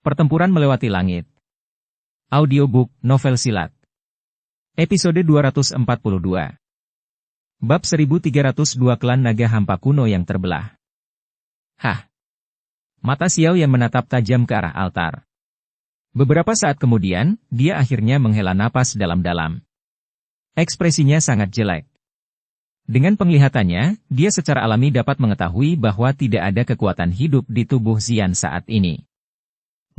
Pertempuran melewati langit. Audiobook Novel Silat. Episode 242. Bab 1302 Klan Naga Hampa Kuno yang terbelah. Hah. Mata Xiao Yan menatap tajam ke arah altar. Beberapa saat kemudian, dia akhirnya menghela napas dalam-dalam. Ekspresinya sangat jelek. Dengan penglihatannya, dia secara alami dapat mengetahui bahwa tidak ada kekuatan hidup di tubuh Xian saat ini.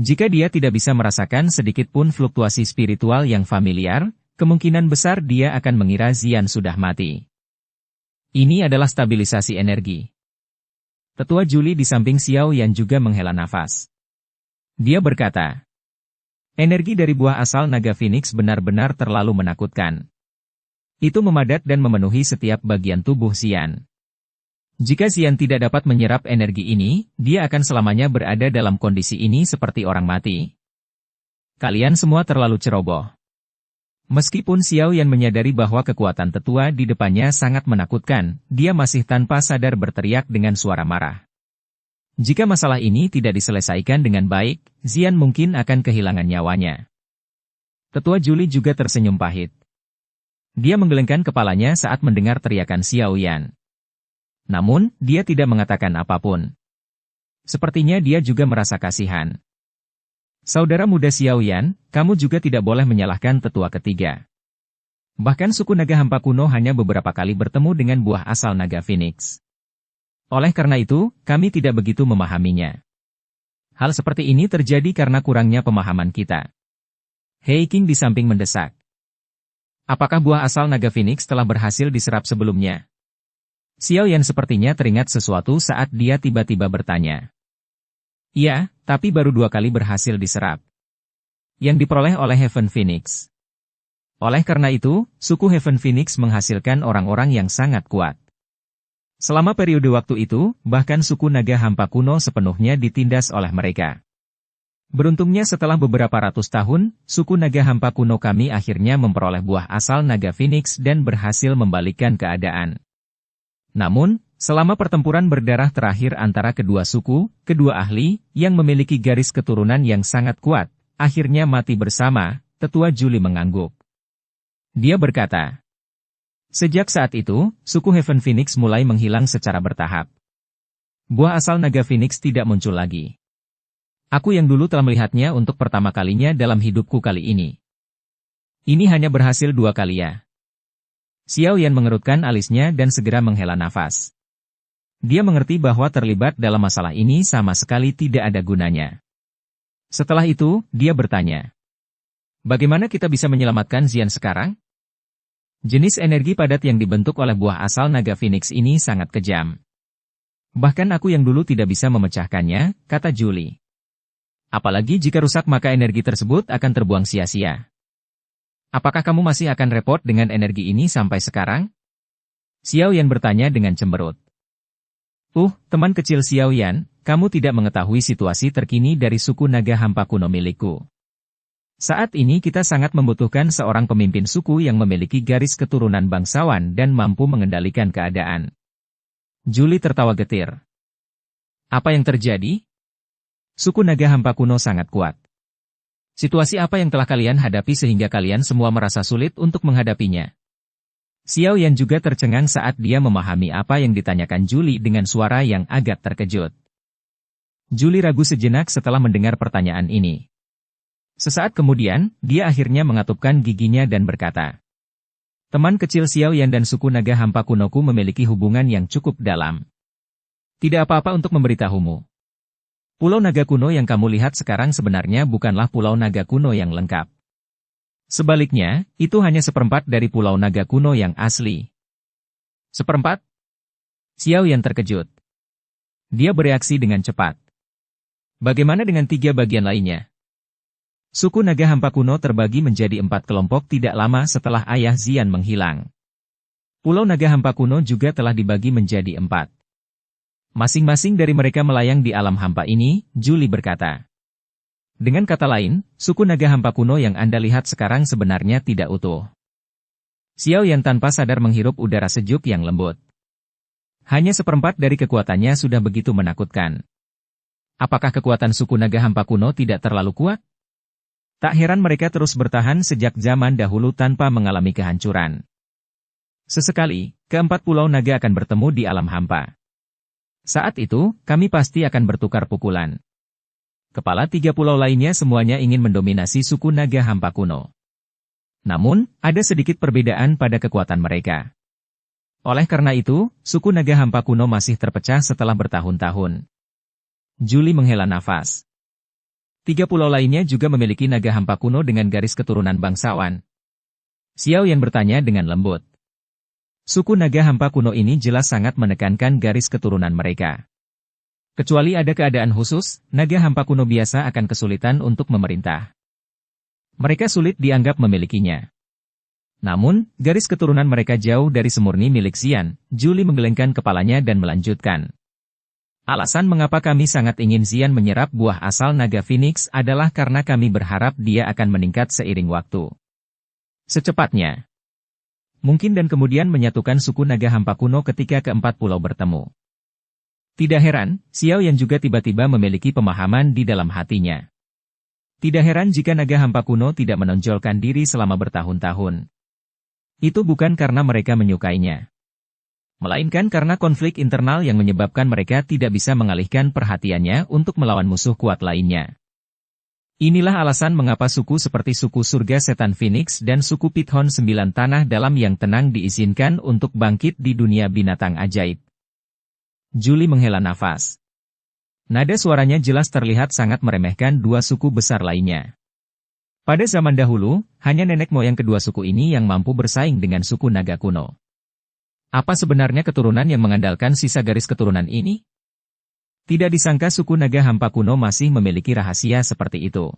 Jika dia tidak bisa merasakan sedikit pun fluktuasi spiritual yang familiar, kemungkinan besar dia akan mengira Xian sudah mati. Ini adalah stabilisasi energi. Tetua Juli di samping Xiao Yan juga menghela nafas. Dia berkata, energi dari buah asal naga Phoenix benar-benar terlalu menakutkan. Itu memadat dan memenuhi setiap bagian tubuh Xian. Jika Xian tidak dapat menyerap energi ini, dia akan selamanya berada dalam kondisi ini seperti orang mati. Kalian semua terlalu ceroboh. Meskipun Xiao Yan menyadari bahwa kekuatan tetua di depannya sangat menakutkan, dia masih tanpa sadar berteriak dengan suara marah. Jika masalah ini tidak diselesaikan dengan baik, Xian mungkin akan kehilangan nyawanya. Tetua Juli juga tersenyum pahit. Dia menggelengkan kepalanya saat mendengar teriakan Xiao Yan. Namun, dia tidak mengatakan apapun. Sepertinya dia juga merasa kasihan. Saudara muda Xiao Yan, kamu juga tidak boleh menyalahkan tetua ketiga. Bahkan suku naga hampa kuno hanya beberapa kali bertemu dengan buah asal naga Phoenix. Oleh karena itu, kami tidak begitu memahaminya. Hal seperti ini terjadi karena kurangnya pemahaman kita. Hei King di samping mendesak. Apakah buah asal naga Phoenix telah berhasil diserap sebelumnya? Xiao Yan sepertinya teringat sesuatu saat dia tiba-tiba bertanya. Iya, tapi baru 2 kali berhasil diserap. Yang diperoleh oleh Heaven Phoenix. Oleh karena itu, suku Heaven Phoenix menghasilkan orang-orang yang sangat kuat. Selama periode waktu itu, bahkan suku naga hampa kuno sepenuhnya ditindas oleh mereka. Beruntungnya setelah beberapa ratus tahun, suku naga hampa kuno kami akhirnya memperoleh buah asal naga Phoenix dan berhasil membalikkan keadaan. Namun, selama pertempuran berdarah terakhir antara kedua suku, kedua ahli, yang memiliki garis keturunan yang sangat kuat, akhirnya mati bersama, Tetua Juli mengangguk. Dia berkata, sejak saat itu, suku Heaven Phoenix mulai menghilang secara bertahap. Buah asal naga Phoenix tidak muncul lagi. Aku yang dulu telah melihatnya untuk pertama kalinya dalam hidupku kali ini. Ini hanya berhasil 2 kali ya. Xiao Yan mengerutkan alisnya dan segera menghela nafas. Dia mengerti bahwa terlibat dalam masalah ini sama sekali tidak ada gunanya. Setelah itu, dia bertanya. Bagaimana kita bisa menyelamatkan Xian sekarang? Jenis energi padat yang dibentuk oleh buah asal naga Phoenix ini sangat kejam. Bahkan aku yang dulu tidak bisa memecahkannya, kata Juli. Apalagi jika rusak maka energi tersebut akan terbuang sia-sia. Apakah kamu masih akan repot dengan energi ini sampai sekarang? Xiao Yan bertanya dengan cemberut. Teman kecil Xiao Yan, kamu tidak mengetahui situasi terkini dari suku naga hampa kuno milikku. Saat ini kita sangat membutuhkan seorang pemimpin suku yang memiliki garis keturunan bangsawan dan mampu mengendalikan keadaan. Juli tertawa getir. Apa yang terjadi? Suku naga hampa kuno sangat kuat. Situasi apa yang telah kalian hadapi sehingga kalian semua merasa sulit untuk menghadapinya? Xiao Yan juga tercengang saat dia memahami apa yang ditanyakan Juli dengan suara yang agak terkejut. Juli ragu sejenak setelah mendengar pertanyaan ini. Sesaat kemudian, dia akhirnya mengatupkan giginya dan berkata, teman kecil Xiao Yan dan suku naga hampa kunoku memiliki hubungan yang cukup dalam. Tidak apa-apa untuk memberitahumu. Pulau Naga Kuno yang kamu lihat sekarang sebenarnya bukanlah Pulau Naga Kuno yang lengkap. Sebaliknya, itu hanya seperempat dari Pulau Naga Kuno yang asli. Seperempat? Xiao Yan terkejut. Dia bereaksi dengan cepat. Bagaimana dengan 3 bagian lainnya? Suku Naga Hampa Kuno terbagi menjadi 4 kelompok tidak lama setelah ayah Xian menghilang. Pulau Naga Hampa Kuno juga telah dibagi menjadi 4. Masing-masing dari mereka melayang di alam hampa ini, Juli berkata. Dengan kata lain, suku naga hampa kuno yang Anda lihat sekarang sebenarnya tidak utuh. Xiao Yan tanpa sadar menghirup udara sejuk yang lembut. Hanya seperempat dari kekuatannya sudah begitu menakutkan. Apakah kekuatan suku naga hampa kuno tidak terlalu kuat? Tak heran mereka terus bertahan sejak zaman dahulu tanpa mengalami kehancuran. Sesekali, keempat pulau naga akan bertemu di alam hampa. Saat itu, kami pasti akan bertukar pukulan. Kepala 3 pulau lainnya semuanya ingin mendominasi suku naga hampa kuno. Namun, ada sedikit perbedaan pada kekuatan mereka. Oleh karena itu, suku naga hampa kuno masih terpecah setelah bertahun-tahun. Julie menghela nafas. 3 pulau lainnya juga memiliki naga hampa kuno dengan garis keturunan bangsawan. Xiao Yan bertanya dengan lembut. Suku naga hampa kuno ini jelas sangat menekankan garis keturunan mereka. Kecuali ada keadaan khusus, naga hampa kuno biasa akan kesulitan untuk memerintah. Mereka sulit dianggap memilikinya. Namun, garis keturunan mereka jauh dari semurni milik Xian. Julie menggelengkan kepalanya dan melanjutkan. Alasan mengapa kami sangat ingin Xian menyerap buah asal naga Phoenix adalah karena kami berharap dia akan meningkat seiring waktu. Secepatnya. Mungkin dan kemudian menyatukan suku naga hampa kuno ketika keempat pulau bertemu. Tidak heran, Xiao Yan juga tiba-tiba memiliki pemahaman di dalam hatinya. Tidak heran jika naga hampa kuno tidak menonjolkan diri selama bertahun-tahun. Itu bukan karena mereka menyukainya. Melainkan karena konflik internal yang menyebabkan mereka tidak bisa mengalihkan perhatiannya untuk melawan musuh kuat lainnya. Inilah alasan mengapa suku seperti suku surga setan Phoenix dan suku Pithon 9 tanah dalam yang tenang diizinkan untuk bangkit di dunia binatang ajaib. Julie menghela nafas. Nada suaranya jelas terlihat sangat meremehkan 2 suku besar lainnya. Pada zaman dahulu, hanya nenek moyang kedua suku ini yang mampu bersaing dengan suku naga kuno. Apa sebenarnya keturunan yang mengandalkan sisa garis keturunan ini? Tidak disangka suku naga hampa kuno masih memiliki rahasia seperti itu.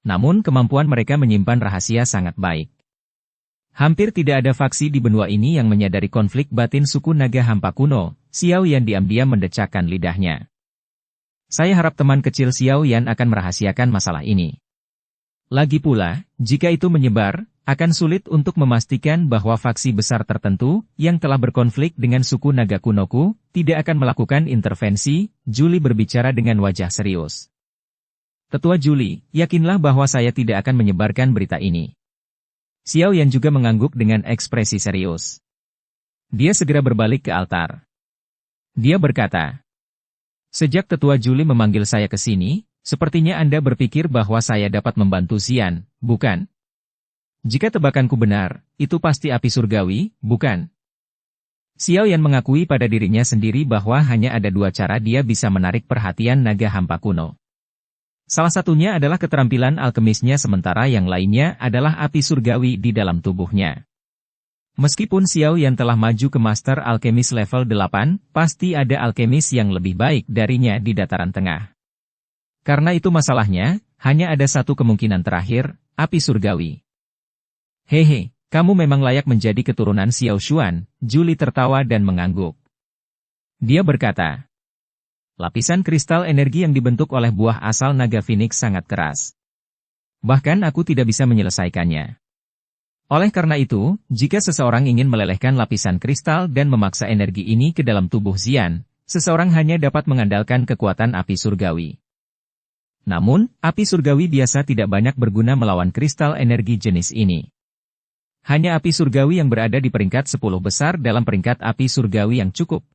Namun kemampuan mereka menyimpan rahasia sangat baik. Hampir tidak ada faksi di benua ini yang menyadari konflik batin suku naga hampa kuno. Xiao Yan diam-diam mendecakkan lidahnya. Saya harap teman kecil Xiao Yan akan merahasiakan masalah ini. Lagi pula, jika itu menyebar, akan sulit untuk memastikan bahwa faksi besar tertentu, yang telah berkonflik dengan suku naga kunoku, tidak akan melakukan intervensi. Julie berbicara dengan wajah serius. Tetua Julie, yakinlah bahwa saya tidak akan menyebarkan berita ini. Xiao Yan juga mengangguk dengan ekspresi serius. Dia segera berbalik ke altar. Dia berkata, sejak Tetua Julie memanggil saya ke sini, sepertinya Anda berpikir bahwa saya dapat membantu Xian, bukan? Jika tebakanku benar, itu pasti api surgawi, bukan? Xiao Yan mengakui pada dirinya sendiri bahwa hanya ada 2 cara dia bisa menarik perhatian naga hampa kuno. Salah satunya adalah keterampilan alkemisnya sementara yang lainnya adalah api surgawi di dalam tubuhnya. Meskipun Xiao Yan telah maju ke Master Alkemis level 8, pasti ada alkemis yang lebih baik darinya di dataran tengah. Karena itu masalahnya, hanya ada satu kemungkinan terakhir, api surgawi. Hehe, kamu memang layak menjadi keturunan Xiao Xuan. Julie tertawa dan mengangguk. Dia berkata, lapisan kristal energi yang dibentuk oleh buah asal naga Phoenix sangat keras. Bahkan aku tidak bisa menyelesaikannya. Oleh karena itu, jika seseorang ingin melelehkan lapisan kristal dan memaksa energi ini ke dalam tubuh Xian, seseorang hanya dapat mengandalkan kekuatan api surgawi. Namun, api surgawi biasa tidak banyak berguna melawan kristal energi jenis ini. Hanya api surgawi yang berada di peringkat 10 besar dalam peringkat api surgawi yang cukup.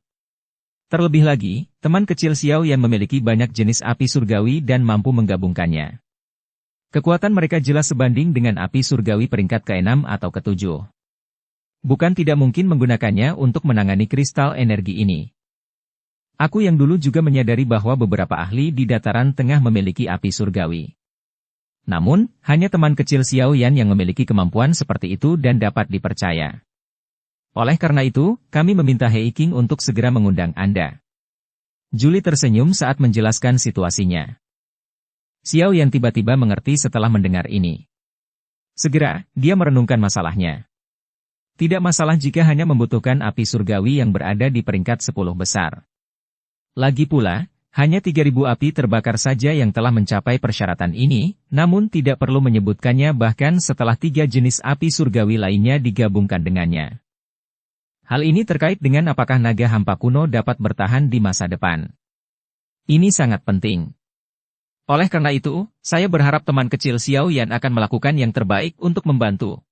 Terlebih lagi, teman kecil Xiao Yan memiliki banyak jenis api surgawi dan mampu menggabungkannya. Kekuatan mereka jelas sebanding dengan api surgawi peringkat ke-6 atau ke-7. Bukan tidak mungkin menggunakannya untuk menangani kristal energi ini. Aku yang dulu juga menyadari bahwa beberapa ahli di dataran tengah memiliki api surgawi. Namun, hanya teman kecil Xiao Yan yang memiliki kemampuan seperti itu dan dapat dipercaya. Oleh karena itu, kami meminta Hei King untuk segera mengundang Anda. Julie tersenyum saat menjelaskan situasinya. Xiao Yan tiba-tiba mengerti setelah mendengar ini. Segera, dia merenungkan masalahnya. Tidak masalah jika hanya membutuhkan api surgawi yang berada di peringkat 10 besar. Lagi pula, hanya 3.000 api terbakar saja yang telah mencapai persyaratan ini, namun tidak perlu menyebutkannya bahkan setelah 3 jenis api surgawi lainnya digabungkan dengannya. Hal ini terkait dengan apakah naga hampa kuno dapat bertahan di masa depan. Ini sangat penting. Oleh karena itu, saya berharap teman kecil Xiao Yan akan melakukan yang terbaik untuk membantu.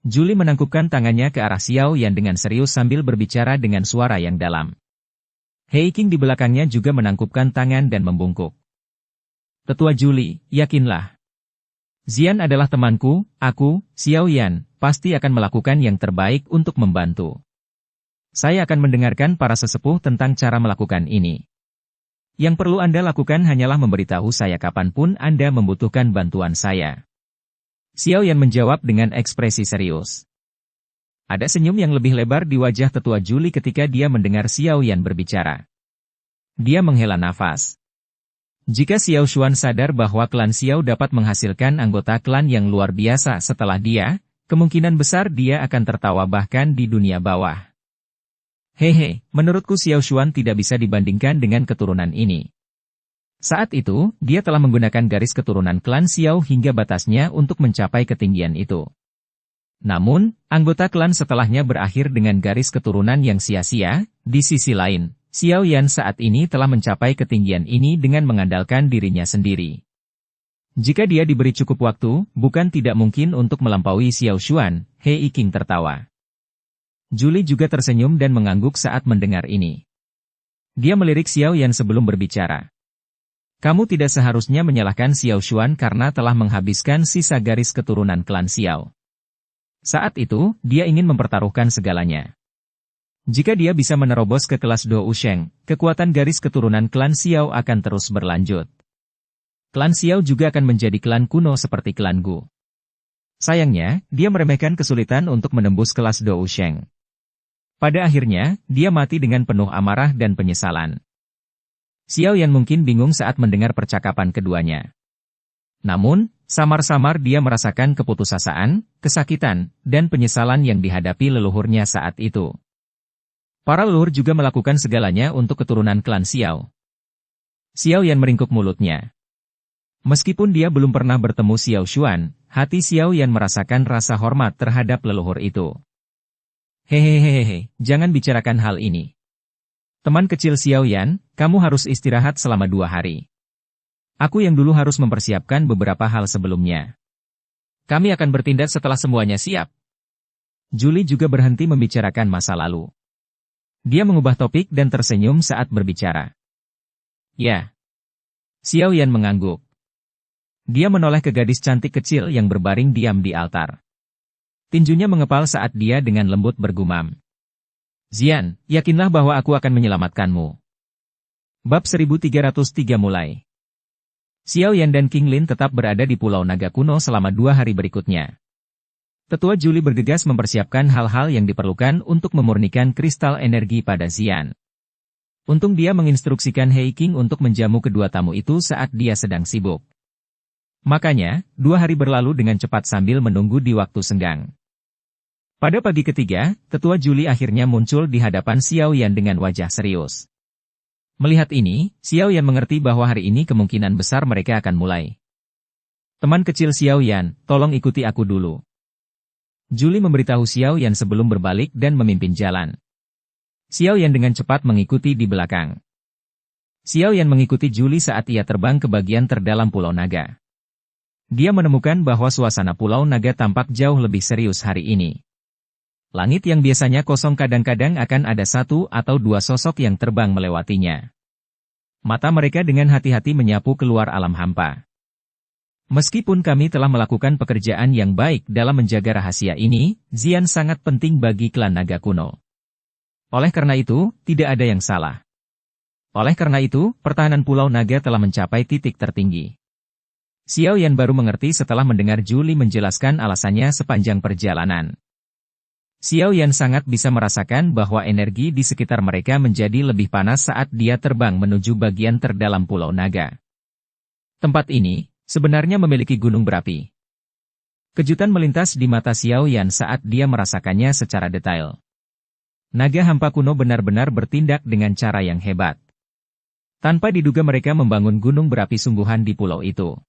Julie menangkupkan tangannya ke arah Xiao Yan dengan serius sambil berbicara dengan suara yang dalam. He Qing di belakangnya juga menangkupkan tangan dan membungkuk. Tetua Julie, yakinlah. Xian adalah temanku, aku, Xiao Yan, pasti akan melakukan yang terbaik untuk membantu. Saya akan mendengarkan para sesepuh tentang cara melakukan ini. Yang perlu Anda lakukan hanyalah memberitahu saya kapanpun Anda membutuhkan bantuan saya. Xiao Yan menjawab dengan ekspresi serius. Ada senyum yang lebih lebar di wajah tetua Julie ketika dia mendengar Xiao Yan berbicara. Dia menghela nafas. Jika Xiao Xuan sadar bahwa klan Xiao dapat menghasilkan anggota klan yang luar biasa setelah dia, kemungkinan besar dia akan tertawa bahkan di dunia bawah. Hehe, menurutku Xiao Xuan tidak bisa dibandingkan dengan keturunan ini. Saat itu, dia telah menggunakan garis keturunan klan Xiao hingga batasnya untuk mencapai ketinggian itu. Namun, anggota klan setelahnya berakhir dengan garis keturunan yang sia-sia. Di sisi lain, Xiao Yan saat ini telah mencapai ketinggian ini dengan mengandalkan dirinya sendiri. Jika dia diberi cukup waktu, bukan tidak mungkin untuk melampaui Xiao Xuan. He Qing tertawa. Julie juga tersenyum dan mengangguk saat mendengar ini. Dia melirik Xiao Yan sebelum berbicara. Kamu tidak seharusnya menyalahkan Xiao Xuan karena telah menghabiskan sisa garis keturunan klan Xiao. Saat itu, dia ingin mempertaruhkan segalanya. Jika dia bisa menerobos ke kelas Do Wusheng, kekuatan garis keturunan klan Xiao akan terus berlanjut. Klan Xiao juga akan menjadi klan kuno seperti klan Gu. Sayangnya, dia meremehkan kesulitan untuk menembus kelas Do Wusheng. Pada akhirnya, dia mati dengan penuh amarah dan penyesalan. Xiao Yan mungkin bingung saat mendengar percakapan keduanya. Namun, samar-samar dia merasakan keputusasaan, kesakitan, dan penyesalan yang dihadapi leluhurnya saat itu. Para leluhur juga melakukan segalanya untuk keturunan klan Xiao. Xiao Yan meringkuk mulutnya. Meskipun dia belum pernah bertemu Xiao Xuan, hati Xiao Yan merasakan rasa hormat terhadap leluhur itu. Hehehehe, jangan bicarakan hal ini. Teman kecil Xiao Yan, kamu harus istirahat selama 2 hari. Aku yang dulu harus mempersiapkan beberapa hal sebelumnya. Kami akan bertindak setelah semuanya siap. Julie juga berhenti membicarakan masa lalu. Dia mengubah topik dan tersenyum saat berbicara. Ya. Xiao Yan mengangguk. Dia menoleh ke gadis cantik kecil yang berbaring diam di altar. Tinjunya mengepal saat dia dengan lembut bergumam. Xian, yakinlah bahwa aku akan menyelamatkanmu. Bab 1303 mulai. Xiao Yan dan King Lin tetap berada di Pulau Naga Kuno selama 2 hari berikutnya. Tetua Julie bergegas mempersiapkan hal-hal yang diperlukan untuk memurnikan kristal energi pada Xian. Untung dia menginstruksikan He Qing untuk menjamu kedua tamu itu saat dia sedang sibuk. Makanya, 2 hari berlalu dengan cepat sambil menunggu di waktu senggang. Pada pagi ketiga, Tetua Julie akhirnya muncul di hadapan Xiao Yan dengan wajah serius. Melihat ini, Xiao Yan mengerti bahwa hari ini kemungkinan besar mereka akan mulai. Teman kecil Xiao Yan, tolong ikuti aku dulu. Julie memberitahu Xiao Yan sebelum berbalik dan memimpin jalan. Xiao Yan dengan cepat mengikuti di belakang. Xiao Yan mengikuti Julie saat ia terbang ke bagian terdalam Pulau Naga. Dia menemukan bahwa suasana Pulau Naga tampak jauh lebih serius hari ini. Langit yang biasanya kosong kadang-kadang akan ada 1 atau 2 sosok yang terbang melewatinya. Mata mereka dengan hati-hati menyapu keluar alam hampa. Meskipun kami telah melakukan pekerjaan yang baik dalam menjaga rahasia ini, Xian sangat penting bagi klan Naga Kuno. Oleh karena itu, tidak ada yang salah. Oleh karena itu, pertahanan Pulau Naga telah mencapai titik tertinggi. Xiao Yan baru mengerti setelah mendengar Julie menjelaskan alasannya sepanjang perjalanan. Xiao Yan sangat bisa merasakan bahwa energi di sekitar mereka menjadi lebih panas saat dia terbang menuju bagian terdalam Pulau Naga. Tempat ini sebenarnya memiliki gunung berapi. Kejutan melintas di mata Xiao Yan saat dia merasakannya secara detail. Naga hampa kuno benar-benar bertindak dengan cara yang hebat. Tanpa diduga mereka membangun gunung berapi sungguhan di pulau itu.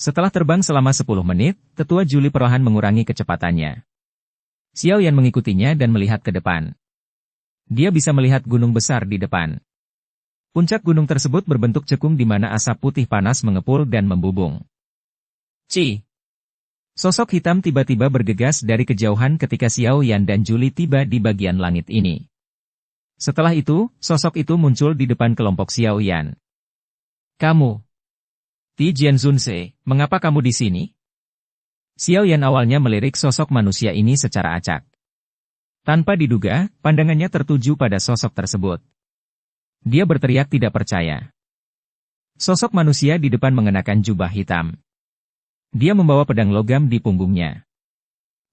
Setelah terbang selama 10 menit, Tetua Julie perlahan mengurangi kecepatannya. Xiao Yan mengikutinya dan melihat ke depan. Dia bisa melihat gunung besar di depan. Puncak gunung tersebut berbentuk cekung di mana asap putih panas mengepul dan membubung. Ci! Sosok hitam tiba-tiba bergegas dari kejauhan ketika Xiao Yan dan Juli tiba di bagian langit ini. Setelah itu, sosok itu muncul di depan kelompok Xiao Yan. Kamu, Ti Jianzunse, mengapa kamu di sini? Xiao Yan awalnya melirik sosok manusia ini secara acak. Tanpa diduga, pandangannya tertuju pada sosok tersebut. Dia berteriak tidak percaya. Sosok manusia di depan mengenakan jubah hitam. Dia membawa pedang logam di punggungnya.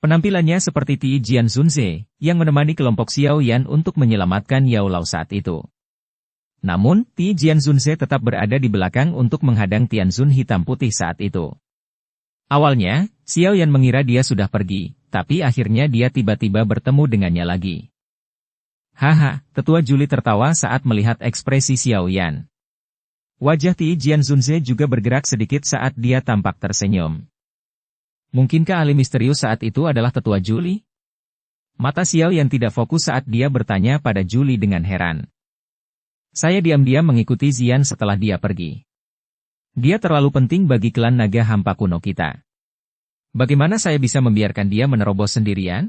Penampilannya seperti Ti Jianzunze, yang menemani kelompok Xiao Yan untuk menyelamatkan Yao Lao saat itu. Namun, Ti Jianzunze tetap berada di belakang untuk menghadang Tianzun hitam putih saat itu. Awalnya, Xiao Yan mengira dia sudah pergi, tapi akhirnya dia tiba-tiba bertemu dengannya lagi. Haha, tetua Juli tertawa saat melihat ekspresi Xiao Yan. Wajah Ti Jianzunze juga bergerak sedikit saat dia tampak tersenyum. Mungkinkah ahli misterius saat itu adalah tetua Juli? Mata Xiao Yan tidak fokus saat dia bertanya pada Juli dengan heran. Saya diam-diam mengikuti Zian setelah dia pergi. Dia terlalu penting bagi klan naga hampa kuno kita. Bagaimana saya bisa membiarkan dia menerobos sendirian?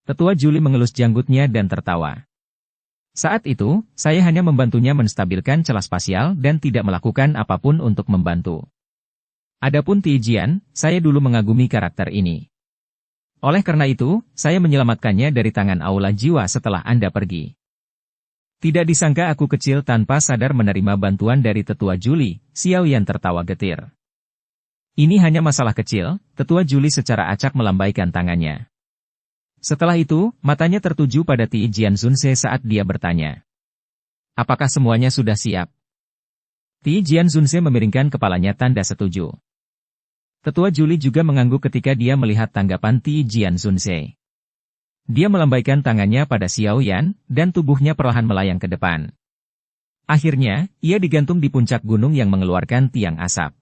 Tetua Juli mengelus janggutnya dan tertawa. Saat itu, saya hanya membantunya menstabilkan celah spasial dan tidak melakukan apapun untuk membantu. Adapun Ti Jian, saya dulu mengagumi karakter ini. Oleh karena itu, saya menyelamatkannya dari tangan aula jiwa setelah Anda pergi. Tidak disangka aku kecil tanpa sadar menerima bantuan dari tetua Juli, Xiao Yan tertawa getir. Ini hanya masalah kecil, tetua Juli secara acak melambaikan tangannya. Setelah itu, matanya tertuju pada Ti Jianzunze saat dia bertanya. Apakah semuanya sudah siap? Ti Jianzunze memiringkan kepalanya tanda setuju. Tetua Juli juga mengangguk ketika dia melihat tanggapan Ti Jianzunze. Dia melambaikan tangannya pada Xiao Yan, dan tubuhnya perlahan melayang ke depan. Akhirnya, ia digantung di puncak gunung yang mengeluarkan tiang asap.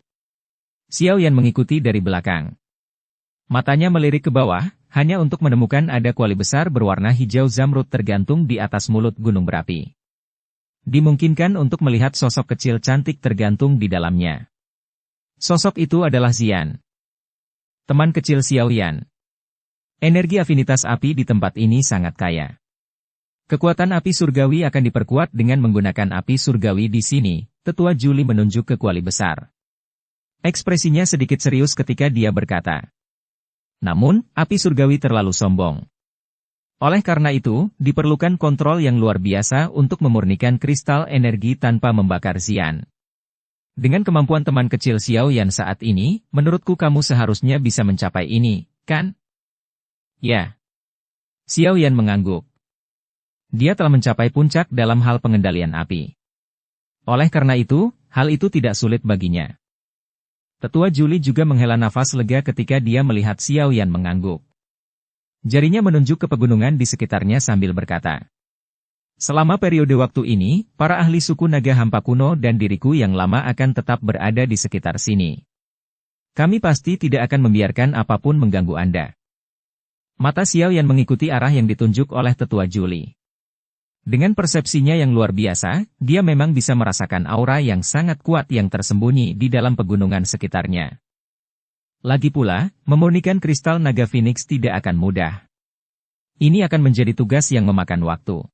Xiao Yan mengikuti dari belakang. Matanya melirik ke bawah, hanya untuk menemukan ada kuali besar berwarna hijau zamrud tergantung di atas mulut gunung berapi. Dimungkinkan untuk melihat sosok kecil cantik tergantung di dalamnya. Sosok itu adalah Zian, teman kecil Xiao Yan. Energi afinitas api di tempat ini sangat kaya. Kekuatan api surgawi akan diperkuat dengan menggunakan api surgawi di sini, tetua Juli menunjuk ke kuali besar. Ekspresinya sedikit serius ketika dia berkata. Namun, api surgawi terlalu sombong. Oleh karena itu, diperlukan kontrol yang luar biasa untuk memurnikan kristal energi tanpa membakar Zian. Dengan kemampuan teman kecil Xiao Yan saat ini, menurutku kamu seharusnya bisa mencapai ini, kan? Ya. Xiao Yan mengangguk. Dia telah mencapai puncak dalam hal pengendalian api. Oleh karena itu, hal itu tidak sulit baginya. Tetua Juli juga menghela nafas lega ketika dia melihat Xiao Yan mengangguk. Jarinya menunjuk ke pegunungan di sekitarnya sambil berkata. Selama periode waktu ini, para ahli suku naga hampa kuno dan diriku yang lama akan tetap berada di sekitar sini. Kami pasti tidak akan membiarkan apapun mengganggu Anda. Mata Xiao Yan mengikuti arah yang ditunjuk oleh tetua Juli. Dengan persepsinya yang luar biasa, dia memang bisa merasakan aura yang sangat kuat yang tersembunyi di dalam pegunungan sekitarnya. Lagi pula, memurnikan kristal naga Phoenix tidak akan mudah. Ini akan menjadi tugas yang memakan waktu.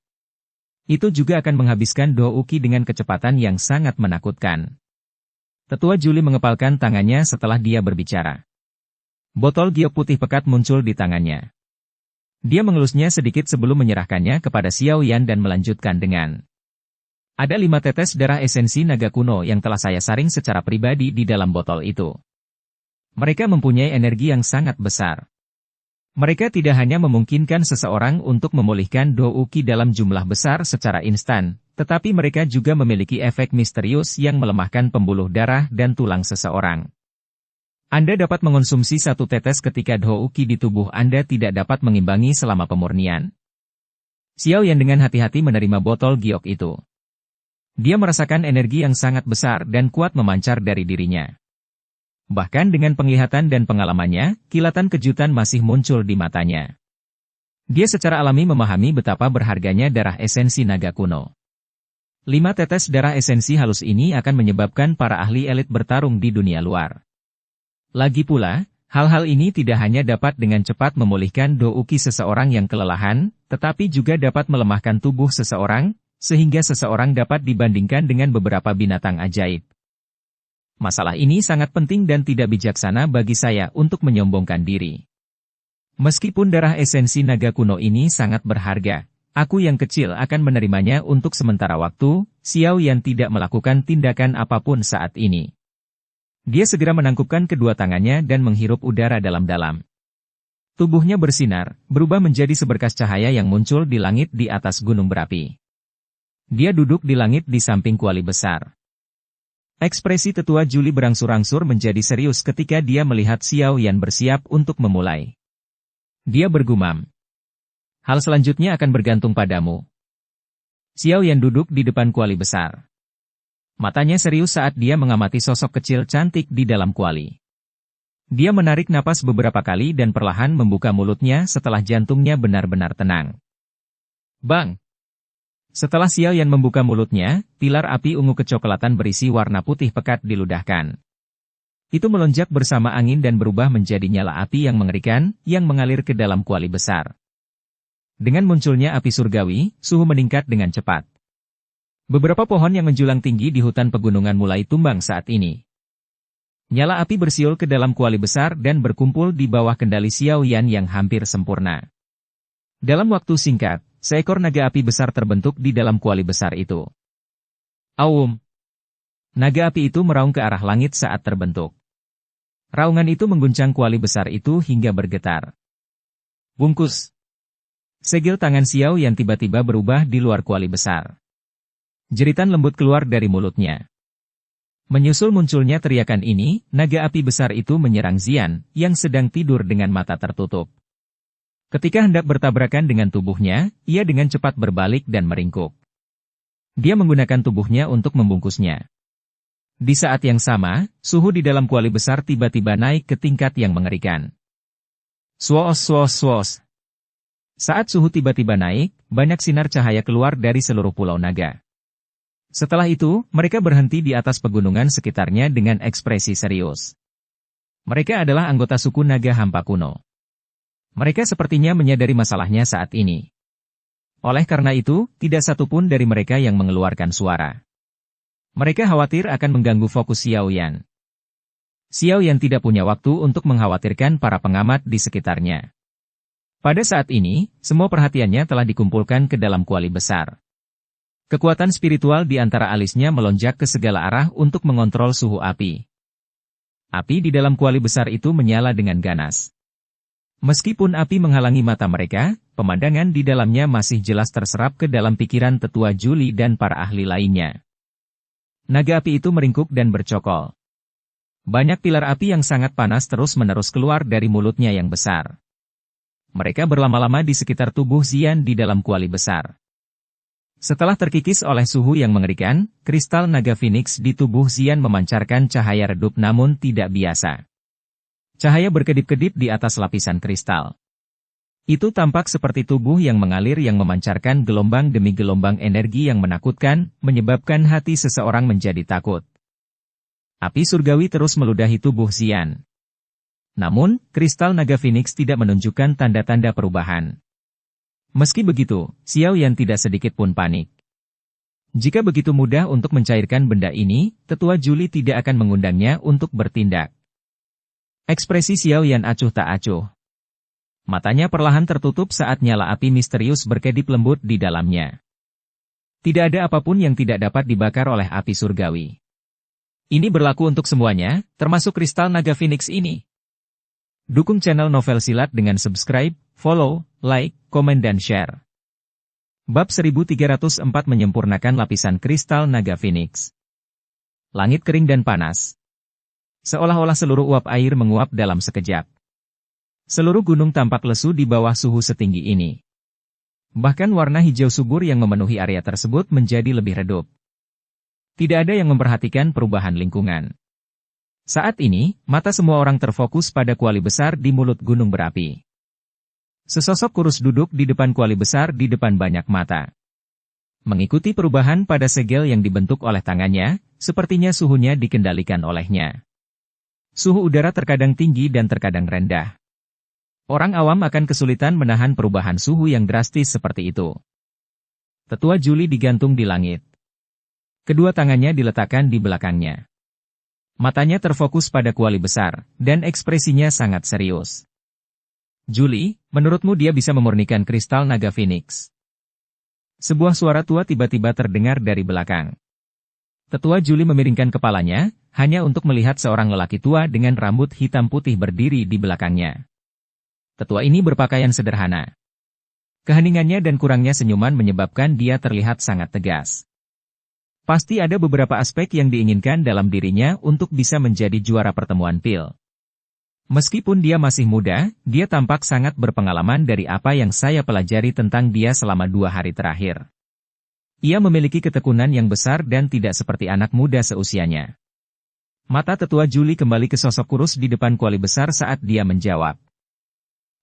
Itu juga akan menghabiskan Douki dengan kecepatan yang sangat menakutkan. Tetua Juli mengepalkan tangannya setelah dia berbicara. Botol giok putih pekat muncul di tangannya. Dia mengelusnya sedikit sebelum menyerahkannya kepada Xiao Yan dan melanjutkan dengan. Ada 5 tetes darah esensi naga kuno yang telah saya saring secara pribadi di dalam botol itu. Mereka mempunyai energi yang sangat besar. Mereka tidak hanya memungkinkan seseorang untuk memulihkan Douki dalam jumlah besar secara instan, tetapi mereka juga memiliki efek misterius yang melemahkan pembuluh darah dan tulang seseorang. Anda dapat mengonsumsi 1 tetes ketika Douki di tubuh Anda tidak dapat mengimbangi selama pemurnian. Xiao Yan dengan hati-hati menerima botol giok itu. Dia merasakan energi yang sangat besar dan kuat memancar dari dirinya. Bahkan dengan penglihatan dan pengalamannya, kilatan kejutan masih muncul di matanya. Dia secara alami memahami betapa berharganya darah esensi naga kuno. 5 tetes darah esensi halus ini akan menyebabkan para ahli elit bertarung di dunia luar. Lagi pula, hal-hal ini tidak hanya dapat dengan cepat memulihkan douki seseorang yang kelelahan, tetapi juga dapat melemahkan tubuh seseorang, sehingga seseorang dapat dibandingkan dengan beberapa binatang ajaib. Masalah ini sangat penting dan tidak bijaksana bagi saya untuk menyombongkan diri. Meskipun darah esensi naga kuno ini sangat berharga, aku yang kecil akan menerimanya untuk sementara waktu. Xiao Yan tidak melakukan tindakan apapun saat ini. Dia segera menangkupkan kedua tangannya dan menghirup udara dalam-dalam. Tubuhnya bersinar, berubah menjadi seberkas cahaya yang muncul di langit di atas gunung berapi. Dia duduk di langit di samping kuali besar. Ekspresi tetua Juli berangsur-angsur menjadi serius ketika dia melihat Xiao Yan bersiap untuk memulai. Dia bergumam. Hal selanjutnya akan bergantung padamu. Xiao Yan duduk di depan kuali besar. Matanya serius saat dia mengamati sosok kecil cantik di dalam kuali. Dia menarik napas beberapa kali dan perlahan membuka mulutnya setelah jantungnya benar-benar tenang. Bang! Setelah Xiao Yan membuka mulutnya, pilar api ungu kecoklatan berisi warna putih pekat diludahkan. Itu melonjak bersama angin dan berubah menjadi nyala api yang mengerikan, yang mengalir ke dalam kuali besar. Dengan munculnya api surgawi, suhu meningkat dengan cepat. Beberapa pohon yang menjulang tinggi di hutan pegunungan mulai tumbang saat ini. Nyala api bersiul ke dalam kuali besar dan berkumpul di bawah kendali Xiao Yan yang hampir sempurna. Dalam waktu singkat, seekor naga api besar terbentuk di dalam kuali besar itu. Aum! Naga api itu meraung ke arah langit saat terbentuk. Raungan itu mengguncang kuali besar itu hingga bergetar. Bungkus! Segel tangan Xiao Yan tiba-tiba berubah di luar kuali besar. Jeritan lembut keluar dari mulutnya. Menyusul munculnya teriakan ini, naga api besar itu menyerang Xian, yang sedang tidur dengan mata tertutup. Ketika hendak bertabrakan dengan tubuhnya, ia dengan cepat berbalik dan meringkuk. Dia menggunakan tubuhnya untuk membungkusnya. Di saat yang sama, suhu di dalam kuali besar tiba-tiba naik ke tingkat yang mengerikan. Swos swos swos. Saat suhu tiba-tiba naik, banyak sinar cahaya keluar dari seluruh pulau naga. Setelah itu, mereka berhenti di atas pegunungan sekitarnya dengan ekspresi serius. Mereka adalah anggota suku naga hampa kuno. Mereka sepertinya menyadari masalahnya saat ini. Oleh karena itu, tidak satupun dari mereka yang mengeluarkan suara. Mereka khawatir akan mengganggu fokus Xiao Yan. Xiao Yan tidak punya waktu untuk mengkhawatirkan para pengamat di sekitarnya. Pada saat ini, semua perhatiannya telah dikumpulkan ke dalam kuali besar. Kekuatan spiritual di antara alisnya melonjak ke segala arah untuk mengontrol suhu api. Api di dalam kuali besar itu menyala dengan ganas. Meskipun api menghalangi mata mereka, pemandangan di dalamnya masih jelas terserap ke dalam pikiran tetua Juli dan para ahli lainnya. Naga api itu meringkuk dan bercokol. Banyak pilar api yang sangat panas terus-menerus keluar dari mulutnya yang besar. Mereka berlama-lama di sekitar tubuh Xian di dalam kuali besar. Setelah terkikis oleh suhu yang mengerikan, kristal naga Phoenix di tubuh Xian memancarkan cahaya redup namun tidak biasa. Cahaya berkedip-kedip di atas lapisan kristal. Itu tampak seperti tubuh yang mengalir yang memancarkan gelombang demi gelombang energi yang menakutkan, menyebabkan hati seseorang menjadi takut. Api surgawi terus meludahi tubuh Xian. Namun, kristal naga Phoenix tidak menunjukkan tanda-tanda perubahan. Meski begitu, Xiao Yan tidak sedikit pun panik. Jika begitu mudah untuk mencairkan benda ini, tetua Juli tidak akan mengundangnya untuk bertindak. Ekspresi Xiao Yan acuh tak acuh. Matanya perlahan tertutup saat nyala api misterius berkedip lembut di dalamnya. Tidak ada apapun yang tidak dapat dibakar oleh api surgawi. Ini berlaku untuk semuanya, termasuk kristal naga Phoenix ini. Dukung channel Novel Silat dengan subscribe, follow, like, komen dan share. Bab 1304 menyempurnakan lapisan kristal naga Phoenix. Langit kering dan panas. Seolah-olah seluruh uap air menguap dalam sekejap. Seluruh gunung tampak lesu di bawah suhu setinggi ini. Bahkan warna hijau subur yang memenuhi area tersebut menjadi lebih redup. Tidak ada yang memperhatikan perubahan lingkungan. Saat ini, mata semua orang terfokus pada kuali besar di mulut gunung berapi. Sesosok kurus duduk di depan kuali besar di depan banyak mata. Mengikuti perubahan pada segel yang dibentuk oleh tangannya, sepertinya suhunya dikendalikan olehnya. Suhu udara terkadang tinggi dan terkadang rendah. Orang awam akan kesulitan menahan perubahan suhu yang drastis seperti itu. Tetua Juli digantung di langit. Kedua tangannya diletakkan di belakangnya. Matanya terfokus pada kuali besar, dan ekspresinya sangat serius. Juli, menurutmu dia bisa memurnikan kristal naga Phoenix? Sebuah suara tua tiba-tiba terdengar dari belakang. Tetua Juli memiringkan kepalanya, hanya untuk melihat seorang lelaki tua dengan rambut hitam putih berdiri di belakangnya. Tetua ini berpakaian sederhana. Keheningannya dan kurangnya senyuman menyebabkan dia terlihat sangat tegas. Pasti ada beberapa aspek yang diinginkan dalam dirinya untuk bisa menjadi juara pertemuan PIL. Meskipun dia masih muda, dia tampak sangat berpengalaman dari apa yang saya pelajari tentang dia selama 2 hari terakhir. Ia memiliki ketekunan yang besar dan tidak seperti anak muda seusianya. Mata Tetua Juli kembali ke sosok kurus di depan kuali besar saat dia menjawab.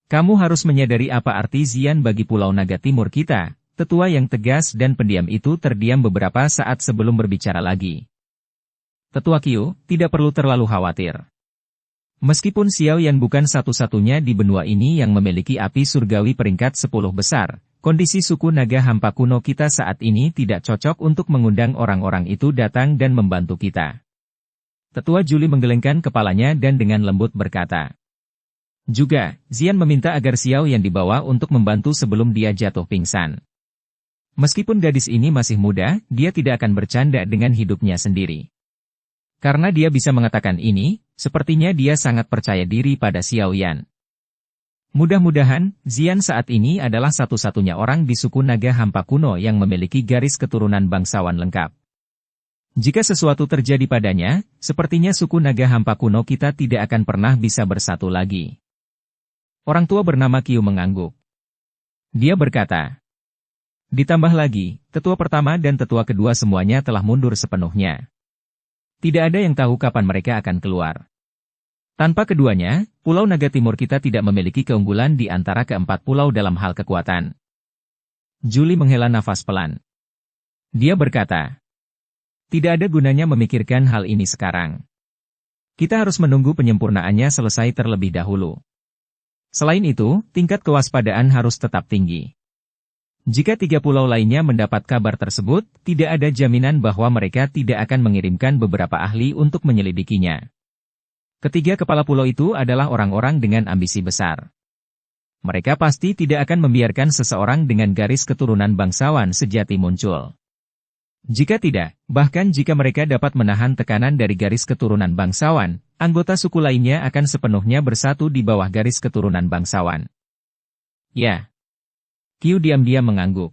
Kamu harus menyadari apa arti Xian bagi Pulau Naga Timur kita. Tetua yang tegas dan pendiam itu terdiam beberapa saat sebelum berbicara lagi. Tetua Qiu, tidak perlu terlalu khawatir. Meskipun Xiao Yan bukan satu-satunya di benua ini yang memiliki api surgawi peringkat 10 besar, kondisi suku naga hampa kuno kita saat ini tidak cocok untuk mengundang orang-orang itu datang dan membantu kita. Tetua Juli menggelengkan kepalanya dan dengan lembut berkata. Juga, Xian meminta agar Xiao Yan dibawa untuk membantu sebelum dia jatuh pingsan. Meskipun gadis ini masih muda, dia tidak akan bercanda dengan hidupnya sendiri. Karena dia bisa mengatakan ini, sepertinya dia sangat percaya diri pada Xiao Yan. Mudah-mudahan, Xian saat ini adalah satu-satunya orang di suku naga hampa kuno yang memiliki garis keturunan bangsawan lengkap. Jika sesuatu terjadi padanya, sepertinya suku naga hampa kuno kita tidak akan pernah bisa bersatu lagi. Orang tua bernama Qiu mengangguk. Dia berkata, ditambah lagi, tetua pertama dan tetua kedua semuanya telah mundur sepenuhnya. Tidak ada yang tahu kapan mereka akan keluar. Tanpa keduanya, Pulau Naga Timur kita tidak memiliki keunggulan di antara keempat pulau dalam hal kekuatan. Juli menghela nafas pelan. Dia berkata, tidak ada gunanya memikirkan hal ini sekarang. Kita harus menunggu penyempurnaannya selesai terlebih dahulu. Selain itu, tingkat kewaspadaan harus tetap tinggi. Jika 3 pulau lainnya mendapat kabar tersebut, tidak ada jaminan bahwa mereka tidak akan mengirimkan beberapa ahli untuk menyelidikinya. Ketiga kepala pulau itu adalah orang-orang dengan ambisi besar. Mereka pasti tidak akan membiarkan seseorang dengan garis keturunan bangsawan sejati muncul. Jika tidak, bahkan jika mereka dapat menahan tekanan dari garis keturunan bangsawan, anggota suku lainnya akan sepenuhnya bersatu di bawah garis keturunan bangsawan. Ya. Qiu diam-diam mengangguk.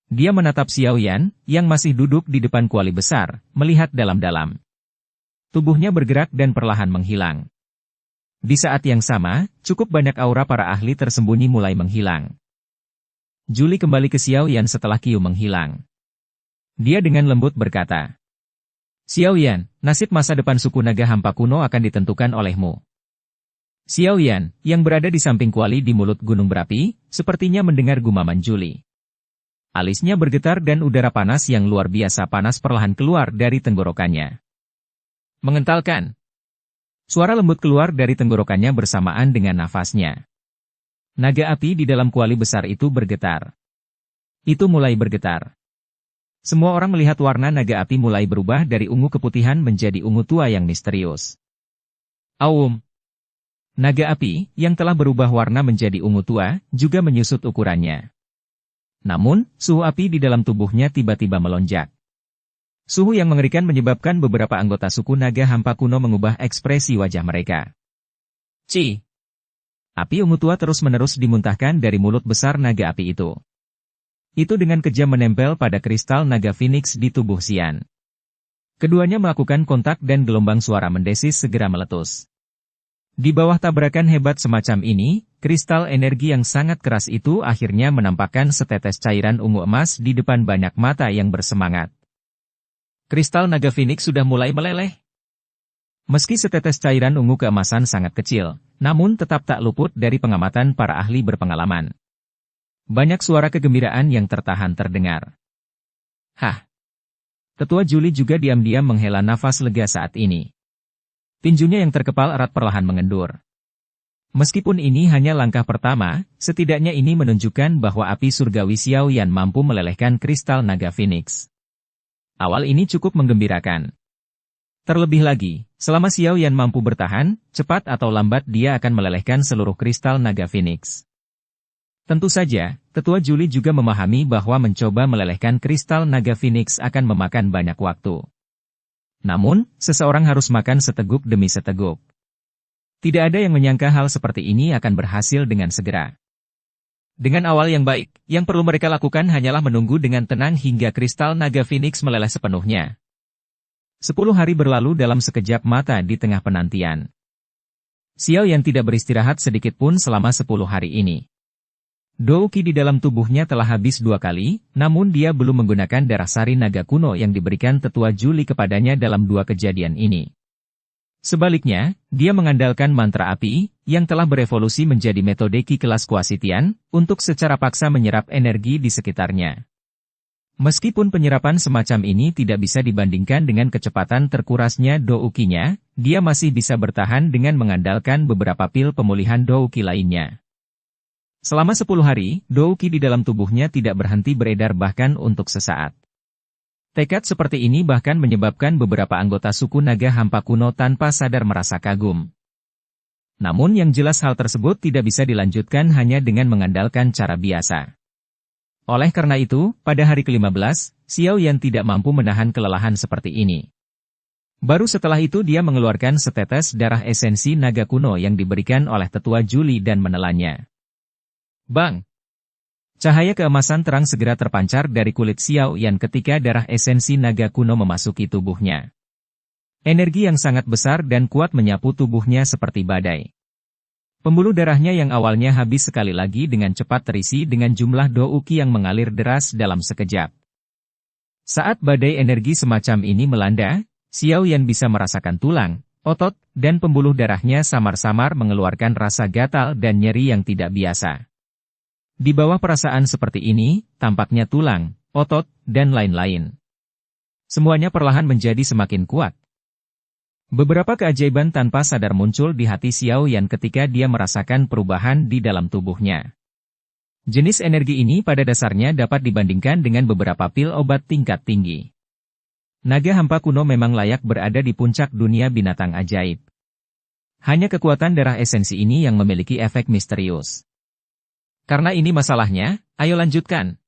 Dia menatap Xiao Yan, yang masih duduk di depan kuali besar, melihat dalam-dalam. Tubuhnya bergerak dan perlahan menghilang. Di saat yang sama, cukup banyak aura para ahli tersembunyi mulai menghilang. Juli kembali ke Xiao Yan setelah Qiu menghilang. Dia dengan lembut berkata, Xiao Yan, nasib masa depan suku naga hampa kuno akan ditentukan olehmu. Xiao Yan, yang berada di samping kuali di mulut gunung berapi, sepertinya mendengar gumaman Juli. Alisnya bergetar dan udara panas yang luar biasa panas perlahan keluar dari tenggorokannya. Mengentalkan. Suara lembut keluar dari tenggorokannya bersamaan dengan nafasnya. Naga api di dalam kuali besar itu bergetar. Itu mulai bergetar. Semua orang melihat warna naga api mulai berubah dari ungu keputihan menjadi ungu tua yang misterius. Aum. Naga api, yang telah berubah warna menjadi ungu tua, juga menyusut ukurannya. Namun, suhu api di dalam tubuhnya tiba-tiba melonjak. Suhu yang mengerikan menyebabkan beberapa anggota suku naga hampa kuno mengubah ekspresi wajah mereka. Ci! Api ungu tua terus-menerus dimuntahkan dari mulut besar naga api itu. Itu dengan kejam menempel pada kristal naga Phoenix di tubuh Xian. Keduanya melakukan kontak dan gelombang suara mendesis segera meletus. Di bawah tabrakan hebat semacam ini, kristal energi yang sangat keras itu akhirnya menampakkan setetes cairan ungu emas di depan banyak mata yang bersemangat. Kristal naga Phoenix sudah mulai meleleh. Meski setetes cairan ungu keemasan sangat kecil, namun tetap tak luput dari pengamatan para ahli berpengalaman. Banyak suara kegembiraan yang tertahan terdengar. Hah! Tetua Juli juga diam-diam menghela nafas lega saat ini. Tinjunya yang terkepal erat perlahan mengendur. Meskipun ini hanya langkah pertama, setidaknya ini menunjukkan bahwa api surgawi Xiao Yan mampu melelehkan kristal naga Phoenix. Awal ini cukup menggembirakan. Terlebih lagi, selama Xiao Yan mampu bertahan, cepat atau lambat dia akan melelehkan seluruh kristal naga Phoenix. Tentu saja, Tetua Juli juga memahami bahwa mencoba melelehkan kristal naga Phoenix akan memakan banyak waktu. Namun, seseorang harus makan seteguk demi seteguk. Tidak ada yang menyangka hal seperti ini akan berhasil dengan segera. Dengan awal yang baik, yang perlu mereka lakukan hanyalah menunggu dengan tenang hingga kristal naga Phoenix meleleh sepenuhnya. 10 hari berlalu dalam sekejap mata di tengah penantian. Xiao Yan tidak beristirahat sedikit pun selama 10 hari ini. Douki di dalam tubuhnya telah habis 2 kali, namun dia belum menggunakan darah sari naga kuno yang diberikan Tetua Juli kepadanya dalam 2 kejadian ini. Sebaliknya, dia mengandalkan mantra api, yang telah berevolusi menjadi metode Qi kelas Kuasitian, untuk secara paksa menyerap energi di sekitarnya. Meskipun penyerapan semacam ini tidak bisa dibandingkan dengan kecepatan terkurasnya Douki-nya, dia masih bisa bertahan dengan mengandalkan beberapa pil pemulihan Douki lainnya. Selama 10 hari, Douki di dalam tubuhnya tidak berhenti beredar bahkan untuk sesaat. Tekad seperti ini bahkan menyebabkan beberapa anggota suku naga hampa kuno tanpa sadar merasa kagum. Namun yang jelas hal tersebut tidak bisa dilanjutkan hanya dengan mengandalkan cara biasa. Oleh karena itu, pada hari ke-15, Xiao Yan tidak mampu menahan kelelahan seperti ini. Baru setelah itu dia mengeluarkan setetes darah esensi naga kuno yang diberikan oleh Tetua Juli dan menelannya. Bang! Cahaya keemasan terang segera terpancar dari kulit Xiao Yan ketika darah esensi naga kuno memasuki tubuhnya. Energi yang sangat besar dan kuat menyapu tubuhnya seperti badai. Pembuluh darahnya yang awalnya habis sekali lagi dengan cepat terisi dengan jumlah Douki yang mengalir deras dalam sekejap. Saat badai energi semacam ini melanda, Xiao Yan bisa merasakan tulang, otot, dan pembuluh darahnya samar-samar mengeluarkan rasa gatal dan nyeri yang tidak biasa. Di bawah perasaan seperti ini, tampaknya tulang, otot, dan lain-lain. Semuanya perlahan menjadi semakin kuat. Beberapa keajaiban tanpa sadar muncul di hati Xiao Yan ketika dia merasakan perubahan di dalam tubuhnya. Jenis energi ini pada dasarnya dapat dibandingkan dengan beberapa pil obat tingkat tinggi. Naga hampa kuno memang layak berada di puncak dunia binatang ajaib. Hanya kekuatan darah esensi ini yang memiliki efek misterius. Karena ini masalahnya, ayo lanjutkan.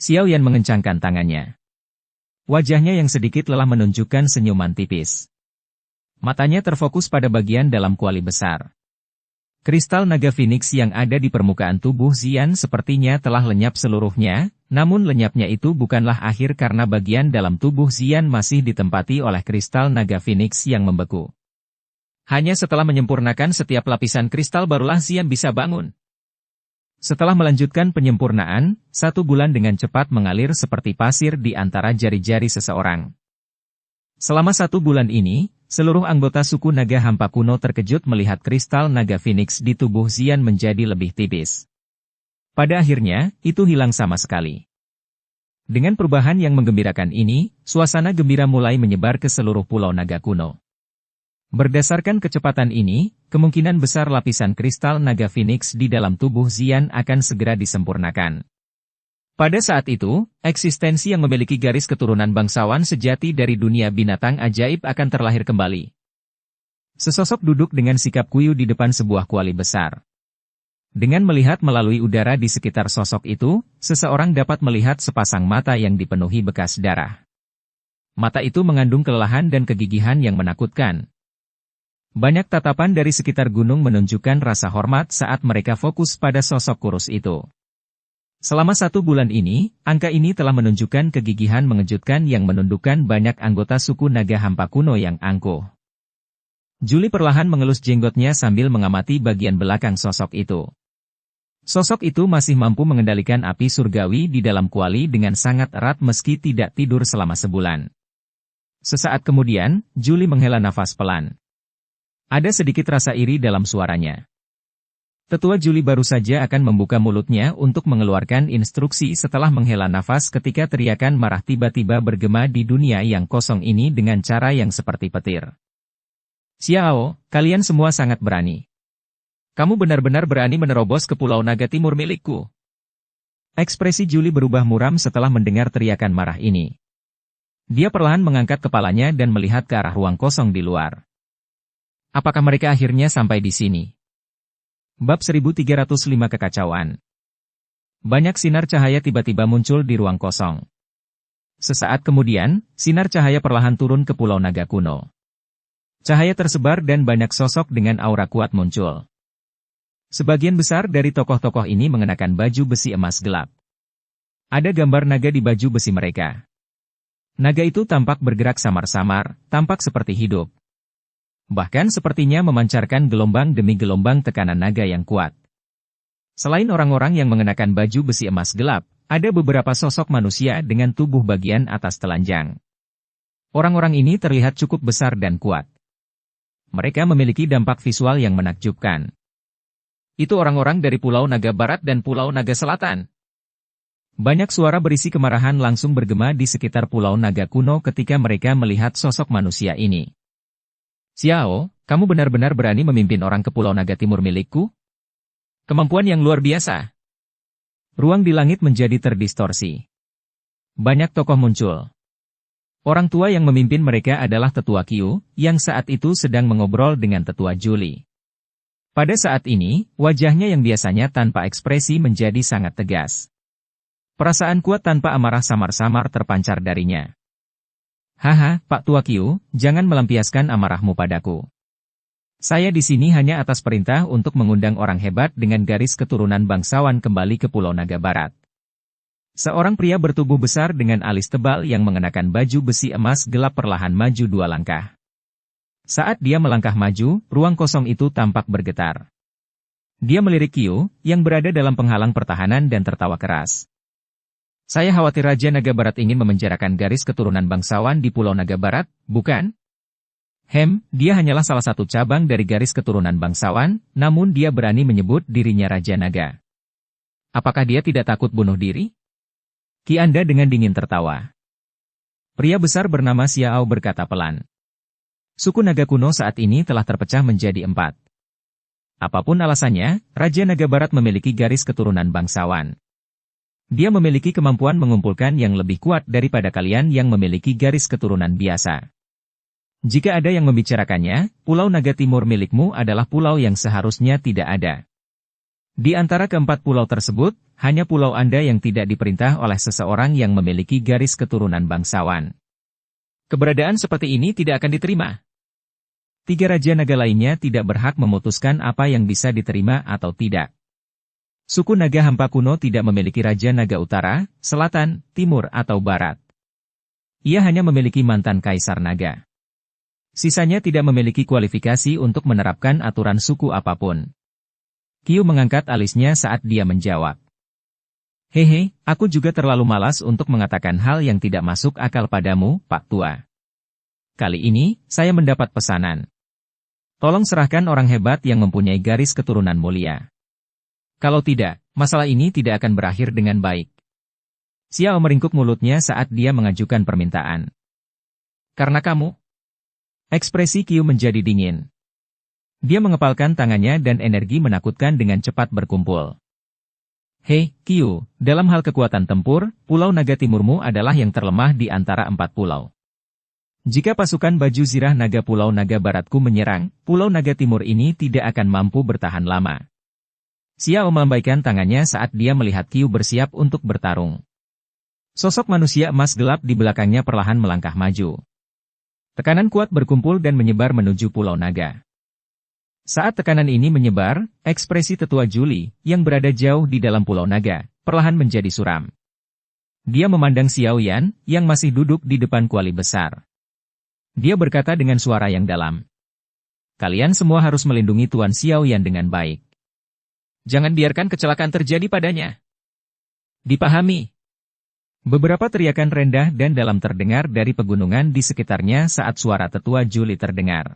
Xiao Yan mengencangkan tangannya. Wajahnya yang sedikit lelah menunjukkan senyuman tipis. Matanya terfokus pada bagian dalam kuali besar. Kristal naga Phoenix yang ada di permukaan tubuh Xian sepertinya telah lenyap seluruhnya, namun lenyapnya itu bukanlah akhir karena bagian dalam tubuh Xian masih ditempati oleh kristal naga Phoenix yang membeku. Hanya setelah menyempurnakan setiap lapisan kristal barulah Xian bisa bangun. Setelah melanjutkan penyempurnaan, 1 bulan dengan cepat mengalir seperti pasir di antara jari-jari seseorang. Selama 1 bulan ini, seluruh anggota suku naga hampa kuno terkejut melihat kristal naga Phoenix di tubuh Xian menjadi lebih tipis. Pada akhirnya, itu hilang sama sekali. Dengan perubahan yang menggembirakan ini, suasana gembira mulai menyebar ke seluruh pulau naga kuno. Berdasarkan kecepatan ini, kemungkinan besar lapisan kristal naga Phoenix di dalam tubuh Xian akan segera disempurnakan. Pada saat itu, eksistensi yang memiliki garis keturunan bangsawan sejati dari dunia binatang ajaib akan terlahir kembali. Sesosok duduk dengan sikap kuyu di depan sebuah kuali besar. Dengan melihat melalui udara di sekitar sosok itu, seseorang dapat melihat sepasang mata yang dipenuhi bekas darah. Mata itu mengandung kelelahan dan kegigihan yang menakutkan. Banyak tatapan dari sekitar gunung menunjukkan rasa hormat saat mereka fokus pada sosok kurus itu. Selama 1 bulan ini, angka ini telah menunjukkan kegigihan mengejutkan yang menundukkan banyak anggota suku naga hampa kuno yang angkuh. Juli perlahan mengelus jenggotnya sambil mengamati bagian belakang sosok itu. Sosok itu masih mampu mengendalikan api surgawi di dalam kuali dengan sangat erat meski tidak tidur selama sebulan. Sesaat kemudian, Juli menghela nafas pelan. Ada sedikit rasa iri dalam suaranya. Tetua Juli baru saja akan membuka mulutnya untuk mengeluarkan instruksi setelah menghela nafas ketika teriakan marah tiba-tiba bergema di dunia yang kosong ini dengan cara yang seperti petir. Xiao, kalian semua sangat berani. Kamu benar-benar berani menerobos ke Pulau Naga Timur milikku. Ekspresi Juli berubah muram setelah mendengar teriakan marah ini. Dia perlahan mengangkat kepalanya dan melihat ke arah ruang kosong di luar. Apakah mereka akhirnya sampai di sini? Bab 1305 Kekacauan. Banyak sinar cahaya tiba-tiba muncul di ruang kosong. Sesaat kemudian, sinar cahaya perlahan turun ke Pulau Naga Kuno. Cahaya tersebar dan banyak sosok dengan aura kuat muncul. Sebagian besar dari tokoh-tokoh ini mengenakan baju besi emas gelap. Ada gambar naga di baju besi mereka. Naga itu tampak bergerak samar-samar, tampak seperti hidup. Bahkan sepertinya memancarkan gelombang demi gelombang tekanan naga yang kuat. Selain orang-orang yang mengenakan baju besi emas gelap, ada beberapa sosok manusia dengan tubuh bagian atas telanjang. Orang-orang ini terlihat cukup besar dan kuat. Mereka memiliki dampak visual yang menakjubkan. Itu orang-orang dari Pulau Naga Barat dan Pulau Naga Selatan. Banyak suara berisi kemarahan langsung bergema di sekitar Pulau Naga Kuno ketika mereka melihat sosok manusia ini. Xiao, kamu benar-benar berani memimpin orang ke Pulau Naga Timur milikku? Kemampuan yang luar biasa. Ruang di langit menjadi terdistorsi. Banyak tokoh muncul. Orang tua yang memimpin mereka adalah Tetua Qiu, yang saat itu sedang mengobrol dengan Tetua Juli. Pada saat ini, wajahnya yang biasanya tanpa ekspresi menjadi sangat tegas. Perasaan kuat tanpa amarah samar-samar terpancar darinya. Haha, Pak Tua Qiu, jangan melampiaskan amarahmu padaku. Saya di sini hanya atas perintah untuk mengundang orang hebat dengan garis keturunan bangsawan kembali ke Pulau Naga Barat. Seorang pria bertubuh besar dengan alis tebal yang mengenakan baju besi emas gelap perlahan maju 2 langkah. Saat dia melangkah maju, ruang kosong itu tampak bergetar. Dia melirik Qiu, yang berada dalam penghalang pertahanan dan tertawa keras. Saya khawatir Raja Naga Barat ingin memenjarakan garis keturunan bangsawan di Pulau Naga Barat, bukan? Dia hanyalah salah satu cabang dari garis keturunan bangsawan, namun dia berani menyebut dirinya Raja Naga. Apakah dia tidak takut bunuh diri? Ki Anda dengan dingin tertawa. Pria besar bernama Xiao berkata pelan. Suku Naga Kuno saat ini telah terpecah menjadi 4. Apapun alasannya, Raja Naga Barat memiliki garis keturunan bangsawan. Dia memiliki kemampuan mengumpulkan yang lebih kuat daripada kalian yang memiliki garis keturunan biasa. Jika ada yang membicarakannya, Pulau Naga Timur milikmu adalah pulau yang seharusnya tidak ada. Di antara keempat pulau tersebut, hanya pulau Anda yang tidak diperintah oleh seseorang yang memiliki garis keturunan bangsawan. Keberadaan seperti ini tidak akan diterima. 3 Raja Naga lainnya tidak berhak memutuskan apa yang bisa diterima atau tidak. Suku Naga Hampa kuno tidak memiliki Raja Naga Utara, Selatan, Timur atau Barat. Ia hanya memiliki mantan Kaisar Naga. Sisanya tidak memiliki kualifikasi untuk menerapkan aturan suku apapun. Qiu mengangkat alisnya saat dia menjawab. Hehe, aku juga terlalu malas untuk mengatakan hal yang tidak masuk akal padamu, Pak Tua. Kali ini, saya mendapat pesanan. Tolong serahkan orang hebat yang mempunyai garis keturunan mulia. Kalau tidak, masalah ini tidak akan berakhir dengan baik. Xiao meringkuk mulutnya saat dia mengajukan permintaan. Karena kamu? Ekspresi Qiu menjadi dingin. Dia mengepalkan tangannya dan energi menakutkan dengan cepat berkumpul. Hei, Qiu, dalam hal kekuatan tempur, Pulau Naga Timurmu adalah yang terlemah di antara 4 pulau. Jika pasukan baju zirah naga Pulau Naga Baratku menyerang, Pulau Naga Timur ini tidak akan mampu bertahan lama. Xiao melambaikan tangannya saat dia melihat Qiu bersiap untuk bertarung. Sosok manusia emas gelap di belakangnya perlahan melangkah maju. Tekanan kuat berkumpul dan menyebar menuju Pulau Naga. Saat tekanan ini menyebar, ekspresi Tetua Juli, yang berada jauh di dalam Pulau Naga, perlahan menjadi suram. Dia memandang Xiao Yan, yang masih duduk di depan kuali besar. Dia berkata dengan suara yang dalam. Kalian semua harus melindungi Tuan Xiao Yan dengan baik. Jangan biarkan kecelakaan terjadi padanya. Dipahami. Beberapa teriakan rendah dan dalam terdengar dari pegunungan di sekitarnya saat suara Tetua Juli terdengar.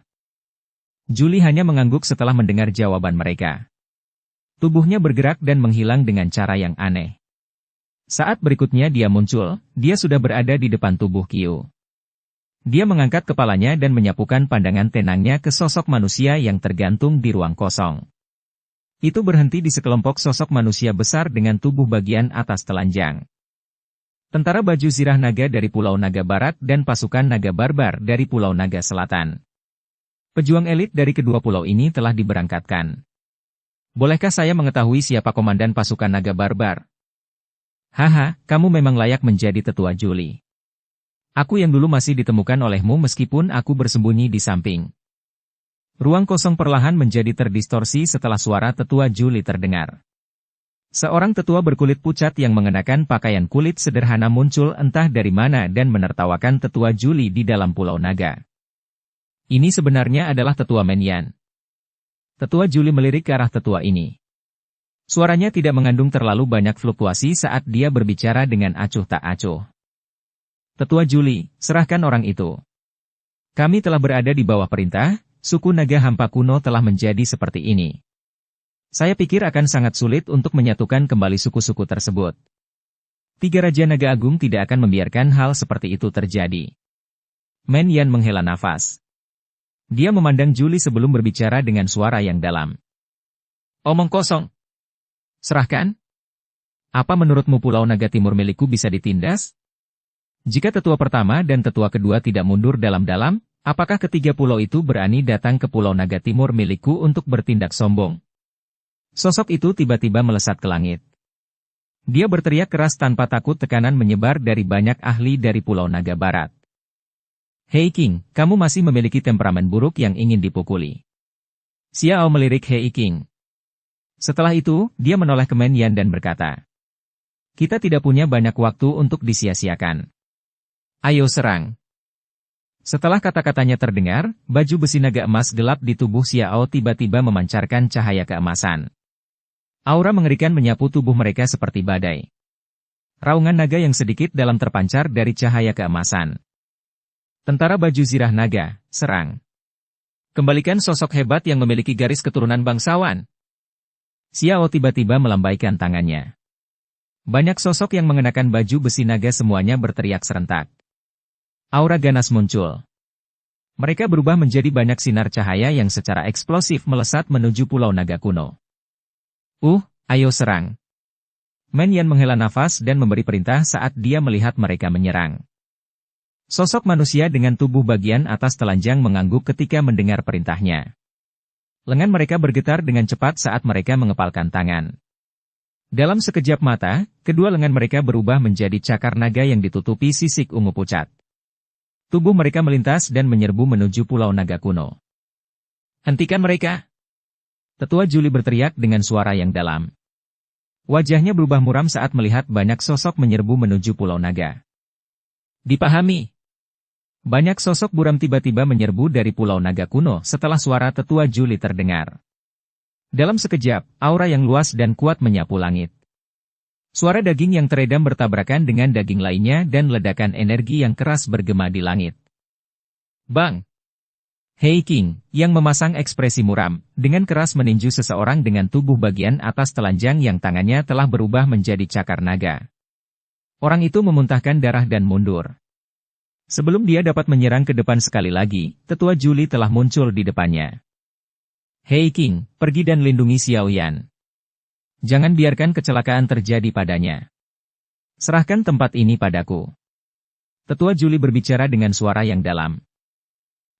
Juli hanya mengangguk setelah mendengar jawaban mereka. Tubuhnya bergerak dan menghilang dengan cara yang aneh. Saat berikutnya dia muncul, dia sudah berada di depan tubuh Qiu. Dia mengangkat kepalanya dan menyapukan pandangan tenangnya ke sosok manusia yang tergantung di ruang kosong. Itu berhenti di sekelompok sosok manusia besar dengan tubuh bagian atas telanjang. Tentara baju zirah naga dari Pulau Naga Barat dan pasukan naga barbar dari Pulau Naga Selatan. Pejuang elit dari kedua pulau ini telah diberangkatkan. Bolehkah saya mengetahui siapa komandan pasukan naga barbar? Haha, kamu memang layak menjadi tetua Juli. Aku yang dulu masih ditemukan olehmu meskipun aku bersembunyi di samping. Ruang kosong perlahan menjadi terdistorsi setelah suara tetua Juli terdengar. Seorang tetua berkulit pucat yang mengenakan pakaian kulit sederhana muncul entah dari mana dan menertawakan tetua Juli di dalam Pulau Naga. Ini sebenarnya adalah tetua Menyan. Tetua Juli melirik ke arah tetua ini. Suaranya tidak mengandung terlalu banyak fluktuasi saat dia berbicara dengan acuh tak acuh. Tetua Juli, serahkan orang itu. Kami telah berada di bawah perintah, suku naga hampa kuno telah menjadi seperti ini. Saya pikir akan sangat sulit untuk menyatukan kembali suku-suku tersebut. Tiga Raja Naga Agung tidak akan membiarkan hal seperti itu terjadi. Menyan menghela nafas. Dia memandang Juli sebelum berbicara dengan suara yang dalam. Omong kosong. Serahkan? Apa menurutmu Pulau Naga Timur milikku bisa ditindas? Jika tetua pertama dan tetua kedua tidak mundur dalam-dalam, apakah ketiga pulau itu berani datang ke Pulau Naga Timur milikku untuk bertindak sombong? Sosok itu tiba-tiba melesat ke langit. Dia berteriak keras tanpa takut tekanan menyebar dari banyak ahli dari Pulau Naga Barat. Hei King, kamu masih memiliki temperamen buruk yang ingin dipukuli. Xiao melirik Hei King. Setelah itu, dia menoleh ke Menyan dan berkata, kita tidak punya banyak waktu untuk disia-siakan. Ayo serang. Setelah kata-katanya terdengar, baju besi naga emas gelap di tubuh Xiao tiba-tiba memancarkan cahaya keemasan. Aura mengerikan menyapu tubuh mereka seperti badai. Raungan naga yang sedikit dalam terpancar dari cahaya keemasan. Tentara baju zirah naga, serang. Kembalikan sosok hebat yang memiliki garis keturunan bangsawan. Xiao tiba-tiba melambaikan tangannya. Banyak sosok yang mengenakan baju besi naga semuanya berteriak serentak. Aura ganas muncul. Mereka berubah menjadi banyak sinar cahaya yang secara eksplosif melesat menuju Pulau Naga kuno. Ayo serang. Menyan menghela nafas dan memberi perintah saat dia melihat mereka menyerang. Sosok manusia dengan tubuh bagian atas telanjang mengangguk ketika mendengar perintahnya. Lengan mereka bergetar dengan cepat saat mereka mengepalkan tangan. Dalam sekejap mata, kedua lengan mereka berubah menjadi cakar naga yang ditutupi sisik ungu pucat. Tubuh mereka melintas dan menyerbu menuju Pulau Naga kuno. Hentikan mereka! Tetua Juli berteriak dengan suara yang dalam. Wajahnya berubah muram saat melihat banyak sosok menyerbu menuju Pulau Naga. Dipahami. Banyak sosok buram tiba-tiba menyerbu dari Pulau Naga kuno setelah suara tetua Juli terdengar. Dalam sekejap, aura yang luas dan kuat menyapu langit. Suara daging yang teredam bertabrakan dengan daging lainnya dan ledakan energi yang keras bergema di langit. Bang! Hei King, yang memasang ekspresi muram, dengan keras meninju seseorang dengan tubuh bagian atas telanjang yang tangannya telah berubah menjadi cakar naga. Orang itu memuntahkan darah dan mundur. Sebelum dia dapat menyerang ke depan sekali lagi, tetua Juli telah muncul di depannya. Hei King, pergi dan lindungi Xiao Yan. Jangan biarkan kecelakaan terjadi padanya. Serahkan tempat ini padaku. Tetua Juli berbicara dengan suara yang dalam.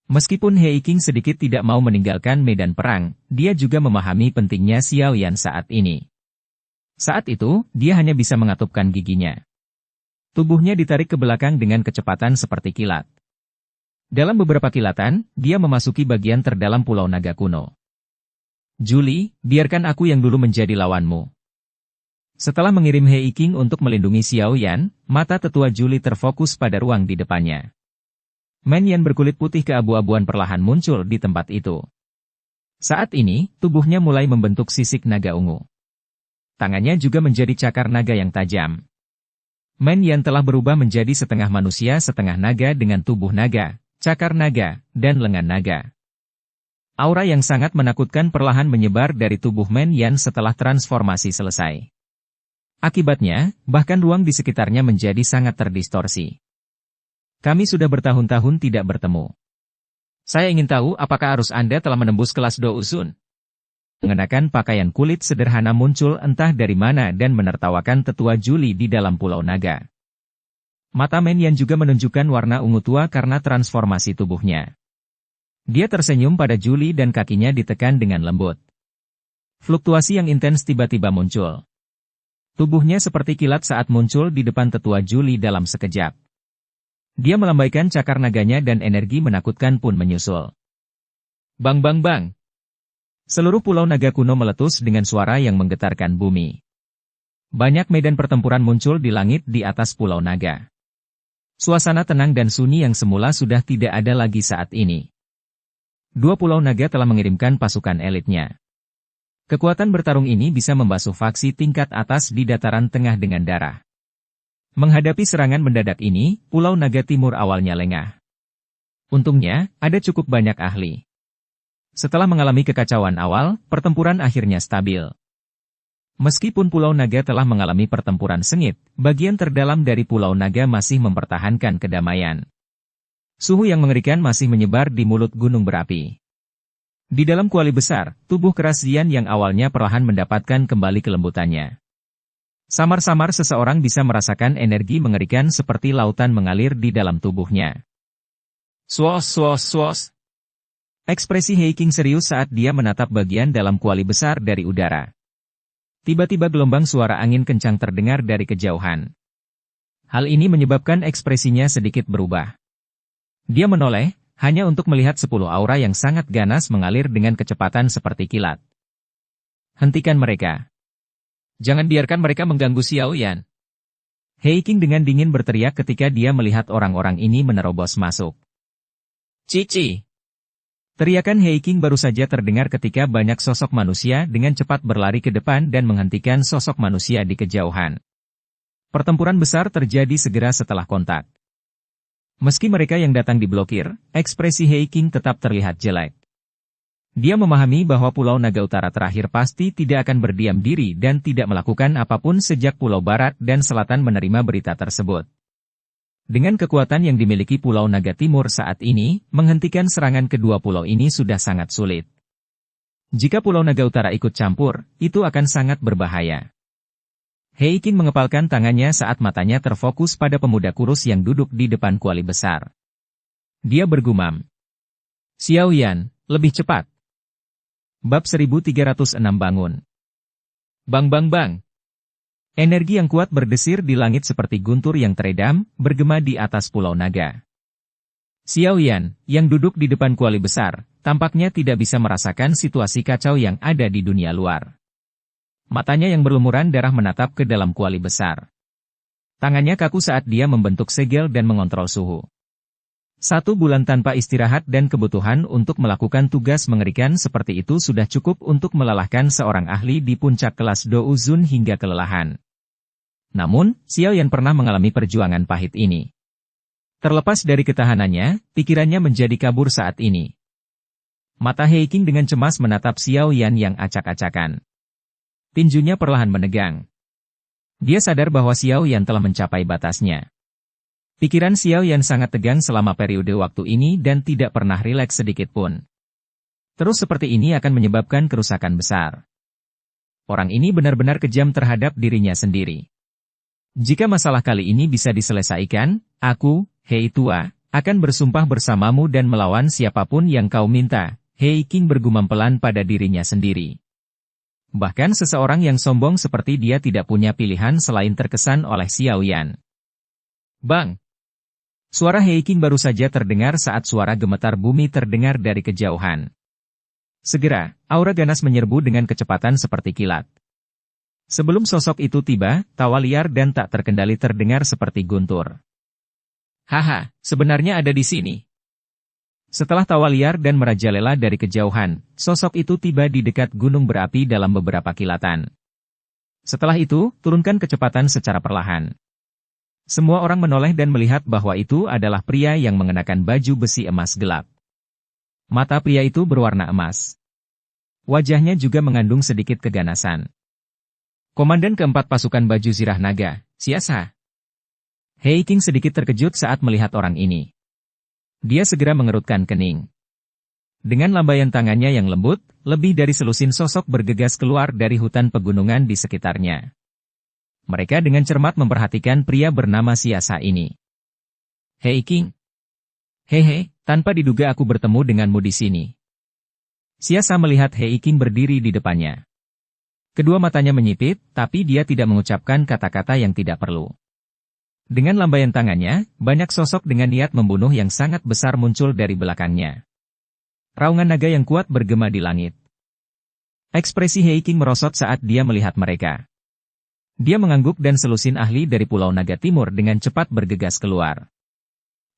Meskipun Hei King sedikit tidak mau meninggalkan medan perang, dia juga memahami pentingnya Xiao Yan saat ini. Saat itu, dia hanya bisa mengatupkan giginya. Tubuhnya ditarik ke belakang dengan kecepatan seperti kilat. Dalam beberapa kilatan, dia memasuki bagian terdalam Pulau Naga kuno. Juli, biarkan aku yang dulu menjadi lawanmu. Setelah mengirim Hei King untuk melindungi Xiao Yan, mata tetua Juli terfokus pada ruang di depannya. Menyan berkulit putih keabu-abuan perlahan muncul di tempat itu. Saat ini, tubuhnya mulai membentuk sisik naga ungu. Tangannya juga menjadi cakar naga yang tajam. Menyan telah berubah menjadi setengah manusia setengah naga dengan tubuh naga, cakar naga, dan lengan naga. Aura yang sangat menakutkan perlahan menyebar dari tubuh Men Yan setelah transformasi selesai. Akibatnya, bahkan ruang di sekitarnya menjadi sangat terdistorsi. Kami sudah bertahun-tahun tidak bertemu. Saya ingin tahu apakah arus Anda telah menembus kelas Do Usun. Mengenakan pakaian kulit sederhana muncul entah dari mana dan menertawakan tetua Juli di dalam Pulau Naga. Mata Men Yan juga menunjukkan warna ungu tua karena transformasi tubuhnya. Dia tersenyum pada Juli dan kakinya ditekan dengan lembut. Fluktuasi yang intens tiba-tiba muncul. Tubuhnya seperti kilat saat muncul di depan tetua Juli dalam sekejap. Dia melambaikan cakar naganya dan energi menakutkan pun menyusul. Bang bang bang. Seluruh pulau naga kuno meletus dengan suara yang menggetarkan bumi. Banyak medan pertempuran muncul di langit di atas pulau naga. Suasana tenang dan sunyi yang semula sudah tidak ada lagi saat ini. Dua pulau naga telah mengirimkan pasukan elitnya. Kekuatan bertarung ini bisa membasuh faksi tingkat atas di dataran tengah dengan darah. Menghadapi serangan mendadak ini, Pulau Naga Timur awalnya lengah. Untungnya, ada cukup banyak ahli. Setelah mengalami kekacauan awal, pertempuran akhirnya stabil. Meskipun Pulau Naga telah mengalami pertempuran sengit, bagian terdalam dari Pulau Naga masih mempertahankan kedamaian. Suhu yang mengerikan masih menyebar di mulut gunung berapi. Di dalam kuali besar, tubuh keras Zian yang awalnya perlahan mendapatkan kembali kelembutannya. Samar-samar seseorang bisa merasakan energi mengerikan seperti lautan mengalir di dalam tubuhnya. Swos swos swos. Ekspresi Hei King serius saat dia menatap bagian dalam kuali besar dari udara. Tiba-tiba gelombang suara angin kencang terdengar dari kejauhan. Hal ini menyebabkan ekspresinya sedikit berubah. Dia menoleh, hanya untuk melihat 10 aura yang sangat ganas mengalir dengan kecepatan seperti kilat. Hentikan mereka. Jangan biarkan mereka mengganggu Xiao Yan. Hei King dengan dingin berteriak ketika dia melihat orang-orang ini menerobos masuk. Cici! Teriakan Hei King baru saja terdengar ketika banyak sosok manusia dengan cepat berlari ke depan dan menghentikan sosok manusia di kejauhan. Pertempuran besar terjadi segera setelah kontak. Meski mereka yang datang diblokir, ekspresi Hei King tetap terlihat jelek. Dia memahami bahwa Pulau Naga Utara terakhir pasti tidak akan berdiam diri dan tidak melakukan apapun sejak Pulau Barat dan Selatan menerima berita tersebut. Dengan kekuatan yang dimiliki Pulau Naga Timur saat ini, menghentikan serangan kedua pulau ini sudah sangat sulit. Jika Pulau Naga Utara ikut campur, itu akan sangat berbahaya. Hei King mengepalkan tangannya saat matanya terfokus pada pemuda kurus yang duduk di depan kuali besar. Dia bergumam. Xiao Yan, lebih cepat. Bab 1306 bangun. Bang bang bang. Energi yang kuat berdesir di langit seperti guntur yang teredam, bergema di atas Pulau Naga. Xiao Yan, yang duduk di depan kuali besar, tampaknya tidak bisa merasakan situasi kacau yang ada di dunia luar. Matanya yang berlumuran darah menatap ke dalam kuali besar. Tangannya kaku saat dia membentuk segel dan mengontrol suhu. 1 bulan tanpa istirahat dan kebutuhan untuk melakukan tugas mengerikan seperti itu sudah cukup untuk melelahkan seorang ahli di puncak kelas Do Uzun hingga kelelahan. Namun, Xiao Yan pernah mengalami perjuangan pahit ini. Terlepas dari ketahanannya, pikirannya menjadi kabur saat ini. Mata Hei King dengan cemas menatap Xiao Yan yang acak-acakan. Tinjunya perlahan menegang. Dia sadar bahwa Xiao Yan telah mencapai batasnya. Pikiran Xiao Yan sangat tegang selama periode waktu ini dan tidak pernah rileks sedikit pun. Terus seperti ini akan menyebabkan kerusakan besar. Orang ini benar-benar kejam terhadap dirinya sendiri. Jika masalah kali ini bisa diselesaikan, aku, Hei Tua, akan bersumpah bersamamu dan melawan siapapun yang kau minta. Hei King bergumam pelan pada dirinya sendiri. Bahkan seseorang yang sombong seperti dia tidak punya pilihan selain terkesan oleh Xiao Yan. Bang! Suara Hei King baru saja terdengar saat suara gemetar bumi terdengar dari kejauhan. Segera, aura ganas menyerbu dengan kecepatan seperti kilat. Sebelum sosok itu tiba, tawa liar dan tak terkendali terdengar seperti guntur. Haha, sebenarnya ada di sini. Setelah tawa liar dan merajalela dari kejauhan, sosok itu tiba di dekat gunung berapi dalam beberapa kilatan. Setelah itu, turunkan kecepatan secara perlahan. Semua orang menoleh dan melihat bahwa itu adalah pria yang mengenakan baju besi emas gelap. Mata pria itu berwarna emas. Wajahnya juga mengandung sedikit keganasan. Komandan keempat pasukan baju zirah naga, Siasa. Hei King sedikit terkejut saat melihat orang ini. Dia segera mengerutkan kening. Dengan lambaian tangannya yang lembut, lebih dari selusin sosok bergegas keluar dari hutan pegunungan di sekitarnya. Mereka dengan cermat memperhatikan pria bernama Siasa ini. Hei King. Hehe, tanpa diduga aku bertemu denganmu di sini. Siasa melihat Hei King berdiri di depannya. Kedua matanya menyipit, tapi dia tidak mengucapkan kata-kata yang tidak perlu. Dengan lambaian tangannya, banyak sosok dengan niat membunuh yang sangat besar muncul dari belakangnya. Raungan naga yang kuat bergema di langit. Ekspresi Hei King merosot saat dia melihat mereka. Dia mengangguk dan selusin ahli dari Pulau Naga Timur dengan cepat bergegas keluar.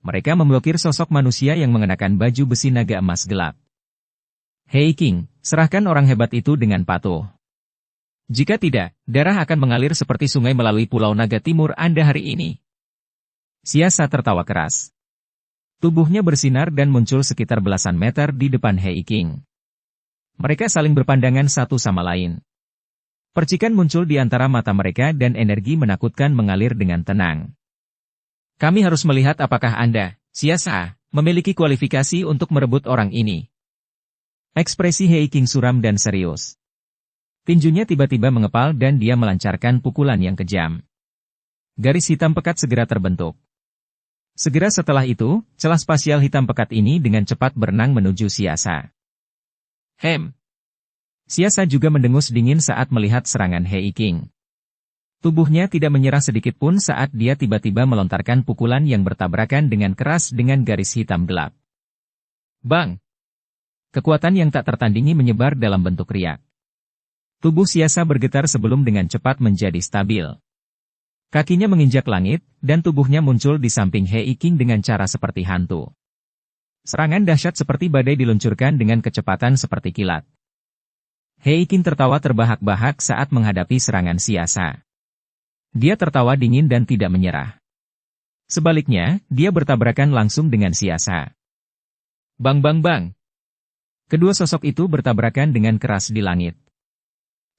Mereka memblokir sosok manusia yang mengenakan baju besi naga emas gelap. Hei King, serahkan orang hebat itu dengan patuh. Jika tidak, darah akan mengalir seperti sungai melalui Pulau Naga Timur Anda hari ini. Siasa tertawa keras. Tubuhnya bersinar dan muncul sekitar belasan meter di depan Hei King. Mereka saling berpandangan satu sama lain. Percikan muncul di antara mata mereka dan energi menakutkan mengalir dengan tenang. Kami harus melihat apakah Anda, Siasa, memiliki kualifikasi untuk merebut orang ini. Ekspresi Hei King suram dan serius. Tinjunya tiba-tiba mengepal dan dia melancarkan pukulan yang kejam. Garis hitam pekat segera terbentuk. Segera setelah itu, celah spasial hitam pekat ini dengan cepat berenang menuju Siasa. Siasa juga mendengus dingin saat melihat serangan Hei King. Tubuhnya tidak menyerah sedikit pun saat dia tiba-tiba melontarkan pukulan yang bertabrakan dengan keras dengan garis hitam gelap. Bang! Kekuatan yang tak tertandingi menyebar dalam bentuk riak. Tubuh Siasa bergetar sebelum dengan cepat menjadi stabil. Kakinya menginjak langit, dan tubuhnya muncul di samping Hei King dengan cara seperti hantu. Serangan dahsyat seperti badai diluncurkan dengan kecepatan seperti kilat. Hei King tertawa terbahak-bahak saat menghadapi serangan Siasa. Dia tertawa dingin dan tidak menyerah. Sebaliknya, dia bertabrakan langsung dengan Siasa. Bang bang bang. Kedua sosok itu bertabrakan dengan keras di langit.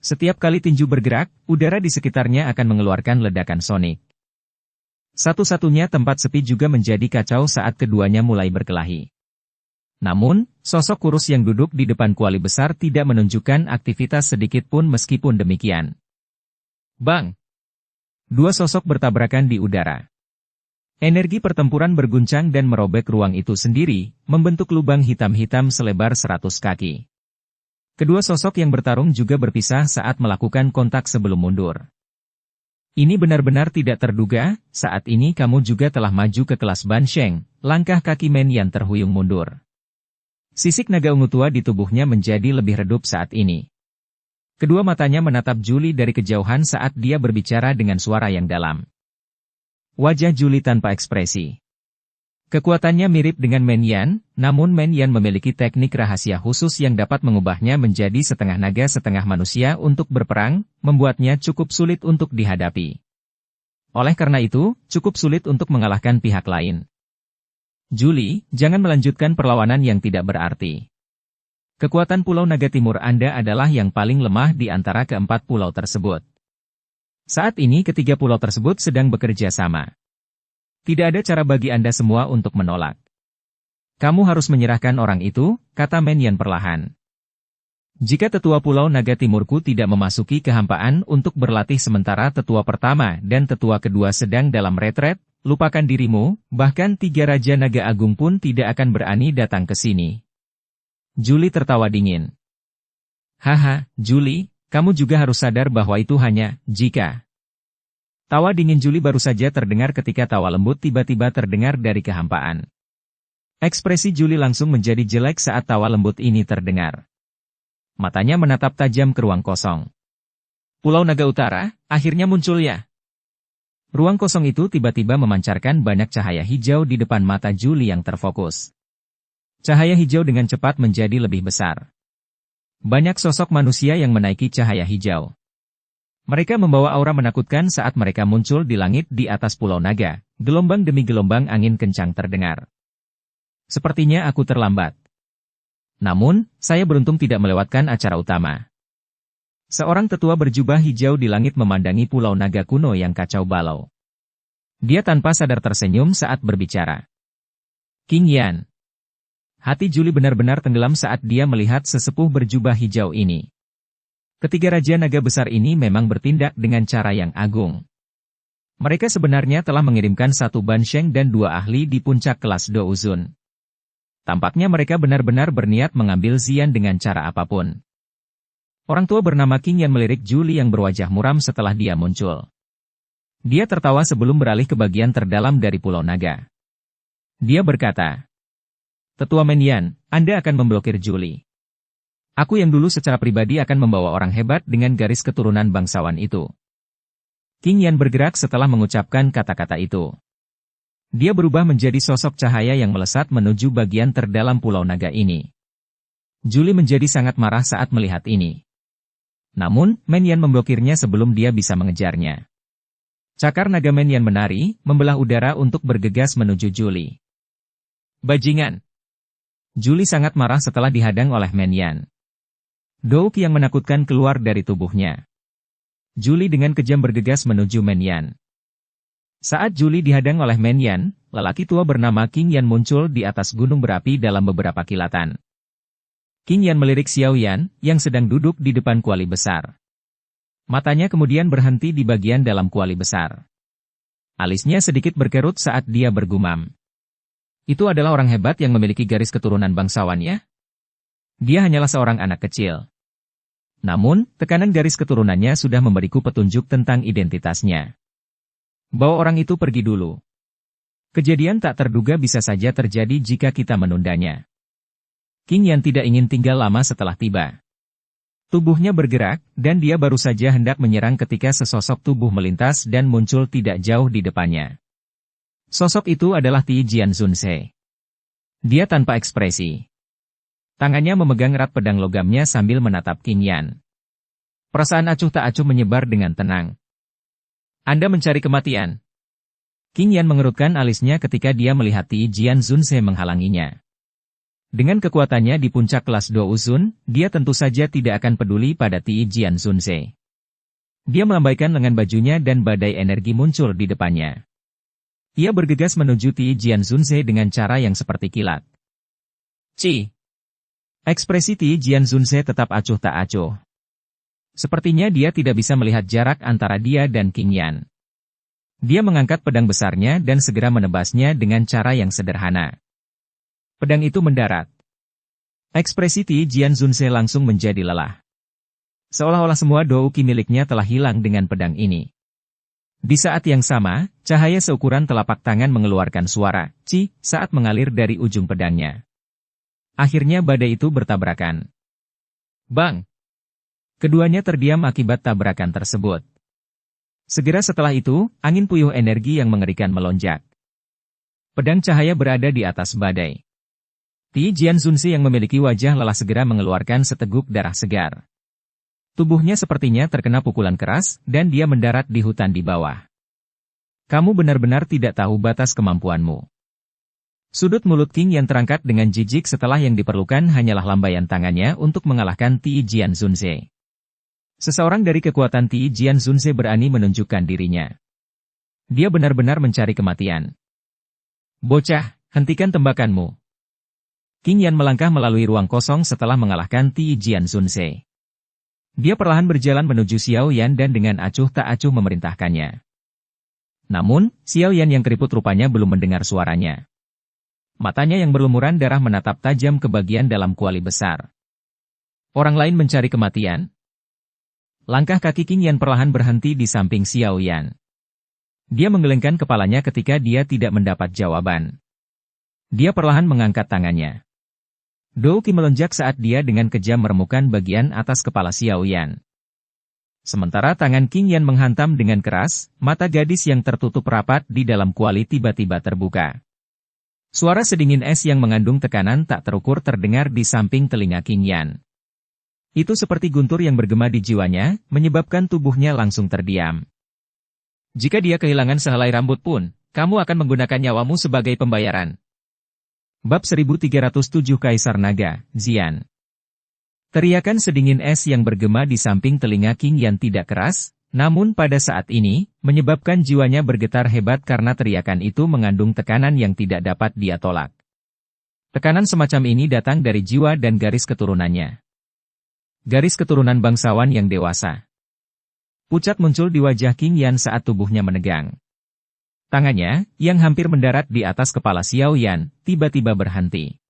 Setiap kali tinju bergerak, udara di sekitarnya akan mengeluarkan ledakan sonik. Satu-satunya tempat sepi juga menjadi kacau saat keduanya mulai berkelahi. Namun, sosok kurus yang duduk di depan kuali besar tidak menunjukkan aktivitas sedikit pun meskipun demikian. Bang! Dua sosok bertabrakan di udara. Energi pertempuran berguncang dan merobek ruang itu sendiri, membentuk lubang hitam-hitam selebar 100 kaki. Kedua sosok yang bertarung juga berpisah saat melakukan kontak sebelum mundur. Ini benar-benar tidak terduga, saat ini kamu juga telah maju ke kelas Ban Sheng, langkah kaki Men Yan terhuyung mundur. Sisik naga ungu tua di tubuhnya menjadi lebih redup saat ini. Kedua matanya menatap Julie dari kejauhan saat dia berbicara dengan suara yang dalam. Wajah Julie tanpa ekspresi. Kekuatannya mirip dengan Men Yan, namun Men Yan memiliki teknik rahasia khusus yang dapat mengubahnya menjadi setengah naga setengah manusia untuk berperang, membuatnya cukup sulit untuk dihadapi. Oleh karena itu, cukup sulit untuk mengalahkan pihak lain. Julie, jangan melanjutkan perlawanan yang tidak berarti. Kekuatan Pulau Naga Timur Anda adalah yang paling lemah di antara keempat pulau tersebut. Saat ini ketiga pulau tersebut sedang bekerja sama. Tidak ada cara bagi Anda semua untuk menolak. Kamu harus menyerahkan orang itu, kata Men Yan perlahan. Jika tetua Pulau Naga Timurku tidak memasuki kehampaan untuk berlatih sementara tetua pertama dan tetua kedua sedang dalam retret, lupakan dirimu, bahkan 3 Raja Naga Agung pun tidak akan berani datang ke sini. Julie tertawa dingin. Haha, Julie, kamu juga harus sadar bahwa itu hanya, jika. Tawa dingin Julie baru saja terdengar ketika tawa lembut tiba-tiba terdengar dari kehampaan. Ekspresi Julie langsung menjadi jelek saat tawa lembut ini terdengar. Matanya menatap tajam ke ruang kosong. Pulau Naga Utara, akhirnya muncul ya. Ruang kosong itu tiba-tiba memancarkan banyak cahaya hijau di depan mata Julie yang terfokus. Cahaya hijau dengan cepat menjadi lebih besar. Banyak sosok manusia yang menaiki cahaya hijau. Mereka membawa aura menakutkan saat mereka muncul di langit di atas Pulau Naga, gelombang demi gelombang angin kencang terdengar. Sepertinya aku terlambat. Namun, saya beruntung tidak melewatkan acara utama. Seorang tetua berjubah hijau di langit memandangi pulau naga kuno yang kacau balau. Dia tanpa sadar tersenyum saat berbicara. King Yan. Hati Julie benar-benar tenggelam saat dia melihat sesepuh berjubah hijau ini. Ketiga Raja Naga besar ini memang bertindak dengan cara yang agung. Mereka sebenarnya telah mengirimkan satu Bansheng dan dua ahli di puncak kelas Douzun. Tampaknya mereka benar-benar berniat mengambil Xian dengan cara apapun. Orang tua bernama King Yan melirik Julie yang berwajah muram setelah dia muncul. Dia tertawa sebelum beralih ke bagian terdalam dari Pulau Naga. Dia berkata, "Tetua Menyan, Anda akan memblokir Julie. Aku yang dulu secara pribadi akan membawa orang hebat dengan garis keturunan bangsawan itu." King Yan bergerak setelah mengucapkan kata-kata itu. Dia berubah menjadi sosok cahaya yang melesat menuju bagian terdalam Pulau Naga ini. Julie menjadi sangat marah saat melihat ini. Namun, Menyan memblokirnya sebelum dia bisa mengejarnya. Cakar naga Menyan menari, membelah udara untuk bergegas menuju Julie. Bajingan! Julie sangat marah setelah dihadang oleh Menyan. Douk yang menakutkan keluar dari tubuhnya. Julie dengan kejam bergegas menuju Menyan. Saat Julie dihadang oleh Menyan, lelaki tua bernama King Yan muncul di atas gunung berapi dalam beberapa kilatan. King Yan melirik Xiao Yan, yang sedang duduk di depan kuali besar. Matanya kemudian berhenti di bagian dalam kuali besar. Alisnya sedikit berkerut saat dia bergumam. Itu adalah orang hebat yang memiliki garis keturunan bangsawan ya? Dia hanyalah seorang anak kecil. Namun, tekanan garis keturunannya sudah memberiku petunjuk tentang identitasnya. Bawa orang itu pergi dulu. Kejadian tak terduga bisa saja terjadi jika kita menundanya. King Yan tidak ingin tinggal lama setelah tiba. Tubuhnya bergerak, dan dia baru saja hendak menyerang ketika sesosok tubuh melintas dan muncul tidak jauh di depannya. Sosok itu adalah Ti Jian Zunse. Dia tanpa ekspresi. Tangannya memegang erat pedang logamnya sambil menatap King Yan. Perasaan acuh tak acuh menyebar dengan tenang. Anda mencari kematian. King Yan mengerutkan alisnya ketika dia melihat Ti Jian Zunse menghalanginya. Dengan kekuatannya di puncak kelas Douzun, dia tentu saja tidak akan peduli pada Ti Jian Zunse. Dia melambaikan lengan bajunya dan badai energi muncul di depannya. Ia bergegas menuju Ti Jian Zunse dengan cara yang seperti kilat. Ci! Ekspresi Ti Jian Zunse tetap acuh tak acuh. Sepertinya dia tidak bisa melihat jarak antara dia dan King Yan. Dia mengangkat pedang besarnya dan segera menebasnya dengan cara yang sederhana. Pedang itu mendarat. Ekspresi Ti Jian Zunse langsung menjadi lelah. Seolah-olah semua douki miliknya telah hilang dengan pedang ini. Di saat yang sama, cahaya seukuran telapak tangan mengeluarkan suara "ci" saat mengalir dari ujung pedangnya. Akhirnya badai itu bertabrakan. Bang! Keduanya terdiam akibat tabrakan tersebut. Segera setelah itu, angin puyuh energi yang mengerikan melonjak. Pedang cahaya berada di atas badai. Ti Jian Zunse yang memiliki wajah lelah segera mengeluarkan seteguk darah segar. Tubuhnya sepertinya terkena pukulan keras, dan dia mendarat di hutan di bawah. Kamu benar-benar tidak tahu batas kemampuanmu. Sudut mulut King yang terangkat dengan jijik setelah yang diperlukan hanyalah lambaian tangannya untuk mengalahkan Ti Jian Zunse. Seseorang dari kekuatan Ti Jian Zunse berani menunjukkan dirinya. Dia benar-benar mencari kematian. Bocah, hentikan tembakanmu. King Yan melangkah melalui ruang kosong setelah mengalahkan Ti Jian Zunse. Dia perlahan berjalan menuju Xiao Yan dan dengan acuh tak acuh memerintahkannya. Namun, Xiao Yan yang keriput rupanya belum mendengar suaranya. Matanya yang berlumuran darah menatap tajam ke bagian dalam kuali besar. Orang lain mencari kematian? Langkah kaki King Yan perlahan berhenti di samping Xiao Yan. Dia menggelengkan kepalanya ketika dia tidak mendapat jawaban. Dia perlahan mengangkat tangannya. Douki melonjak saat dia dengan kejam meremukan bagian atas kepala Xiao Yan. Sementara tangan King Yan menghantam dengan keras, mata gadis yang tertutup rapat di dalam kuali tiba-tiba terbuka. Suara sedingin es yang mengandung tekanan tak terukur terdengar di samping telinga King Yan. Itu seperti guntur yang bergema di jiwanya, menyebabkan tubuhnya langsung terdiam. Jika dia kehilangan sehelai rambut pun, kamu akan menggunakan nyawamu sebagai pembayaran. Bab 1307 Kaisar Naga, Xian. Teriakan sedingin es yang bergema di samping telinga Qing Yan tidak keras, namun pada saat ini, menyebabkan jiwanya bergetar hebat karena teriakan itu mengandung tekanan yang tidak dapat dia tolak. Tekanan semacam ini datang dari jiwa dan garis keturunannya. Garis keturunan bangsawan yang dewasa. Pucat muncul di wajah Qing Yan saat tubuhnya menegang. Tangannya, yang hampir mendarat di atas kepala Xiao Yan, tiba-tiba berhenti.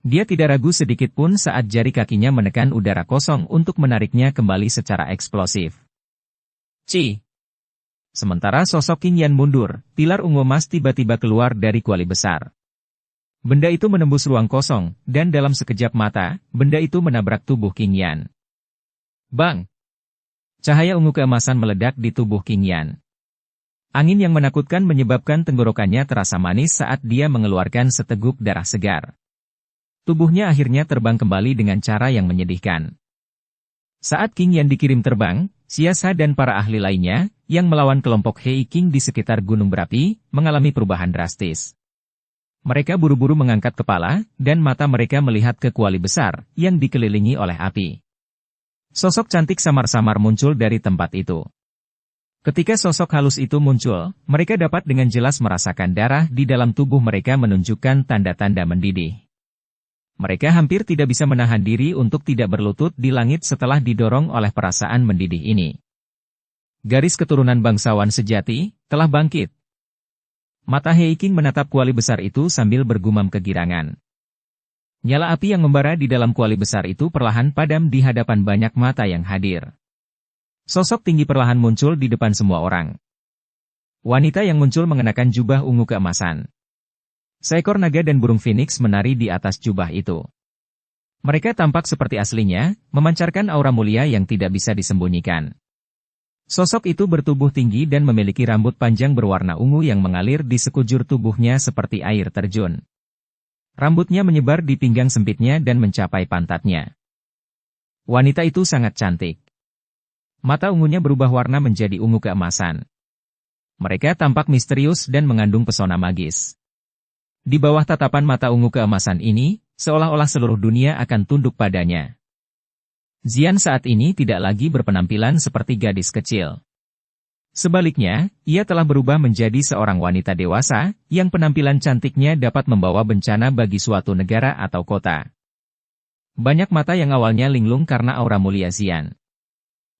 Dia tidak ragu sedikit pun saat jari kakinya menekan udara kosong untuk menariknya kembali secara eksplosif. Ci! Sementara sosok Qing Yan mundur, pilar ungu emas tiba-tiba keluar dari kuali besar. Benda itu menembus ruang kosong, dan dalam sekejap mata, benda itu menabrak tubuh Qing Yan. Bang! Cahaya ungu keemasan meledak di tubuh Qing Yan. Angin yang menakutkan menyebabkan tenggorokannya terasa manis saat dia mengeluarkan seteguk darah segar. Tubuhnya akhirnya terbang kembali dengan cara yang menyedihkan. Saat Qing Yan dikirim terbang, Xia Sa dan para ahli lainnya, yang melawan kelompok Hei Qing di sekitar gunung berapi, mengalami perubahan drastis. Mereka buru-buru mengangkat kepala, dan mata mereka melihat ke kuali besar, yang dikelilingi oleh api. Sosok cantik samar-samar muncul dari tempat itu. Ketika sosok halus itu muncul, mereka dapat dengan jelas merasakan darah di dalam tubuh mereka menunjukkan tanda-tanda mendidih. Mereka hampir tidak bisa menahan diri untuk tidak berlutut di langit setelah didorong oleh perasaan mendidih ini. Garis keturunan bangsawan sejati telah bangkit. Mata Hei Qing menatap kuali besar itu sambil bergumam kegirangan. Nyala api yang membara di dalam kuali besar itu perlahan padam di hadapan banyak mata yang hadir. Sosok tinggi perlahan muncul di depan semua orang. Wanita yang muncul mengenakan jubah ungu keemasan. Seekor naga dan burung phoenix menari di atas jubah itu. Mereka tampak seperti aslinya, memancarkan aura mulia yang tidak bisa disembunyikan. Sosok itu bertubuh tinggi dan memiliki rambut panjang berwarna ungu yang mengalir di sekujur tubuhnya seperti air terjun. Rambutnya menyebar di pinggang sempitnya dan mencapai pantatnya. Wanita itu sangat cantik. Mata ungunya berubah warna menjadi ungu keemasan. Mereka tampak misterius dan mengandung pesona magis. Di bawah tatapan mata ungu keemasan ini, seolah-olah seluruh dunia akan tunduk padanya. Xian saat ini tidak lagi berpenampilan seperti gadis kecil. Sebaliknya, ia telah berubah menjadi seorang wanita dewasa, yang penampilan cantiknya dapat membawa bencana bagi suatu negara atau kota. Banyak mata yang awalnya linglung karena aura mulia Xian.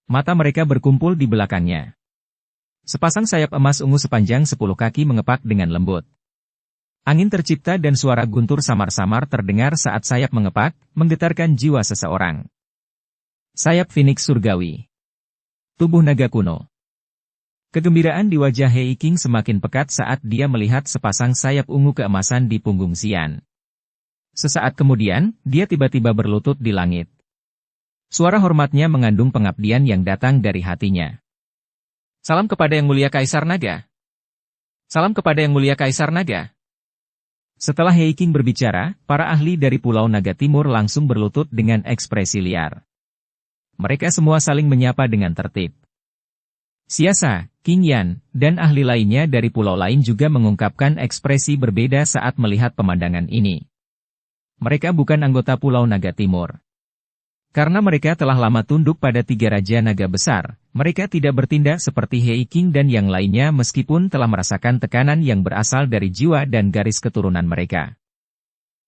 Mata mereka berkumpul di belakangnya. Sepasang sayap emas ungu sepanjang 10 kaki mengepak dengan lembut. Angin tercipta dan suara guntur samar-samar terdengar saat sayap mengepak, menggetarkan jiwa seseorang. Sayap Phoenix Surgawi. Tubuh naga kuno. Kegembiraan di wajah Hei Qing semakin pekat saat dia melihat sepasang sayap ungu keemasan di punggung Xian. Sesaat kemudian, dia tiba-tiba berlutut di langit. Suara hormatnya mengandung pengabdian yang datang dari hatinya. Salam kepada Yang Mulia Kaisar Naga. Salam kepada Yang Mulia Kaisar Naga. Setelah Hei Qing berbicara, para ahli dari Pulau Naga Timur langsung berlutut dengan ekspresi liar. Mereka semua saling menyapa dengan tertib. Xia Sa, Qing Yan, dan ahli lainnya dari pulau lain juga mengungkapkan ekspresi berbeda saat melihat pemandangan ini. Mereka bukan anggota Pulau Naga Timur. Karena mereka telah lama tunduk pada 3 Raja Naga Besar, mereka tidak bertindak seperti Hei Qing dan yang lainnya meskipun telah merasakan tekanan yang berasal dari jiwa dan garis keturunan mereka.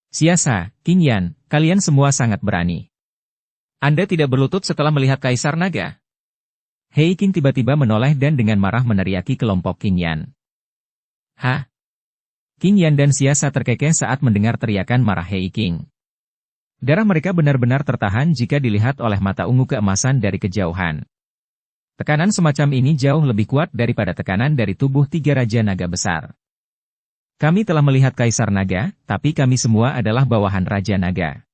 Xia Sa, Qing Yan, kalian semua sangat berani. Anda tidak berlutut setelah melihat Kaisar Naga? Hei Qing tiba-tiba menoleh dan dengan marah meneriaki kelompok Qing Yan. Hah? Qing Yan dan Xia Sa terkekeh saat mendengar teriakan marah Hei Qing. Darah mereka benar-benar tertahan jika dilihat oleh mata ungu keemasan dari kejauhan. Tekanan semacam ini jauh lebih kuat daripada tekanan dari tubuh 3 Raja Naga Besar. Kami telah melihat Kaisar Naga, tapi kami semua adalah bawahan Raja Naga.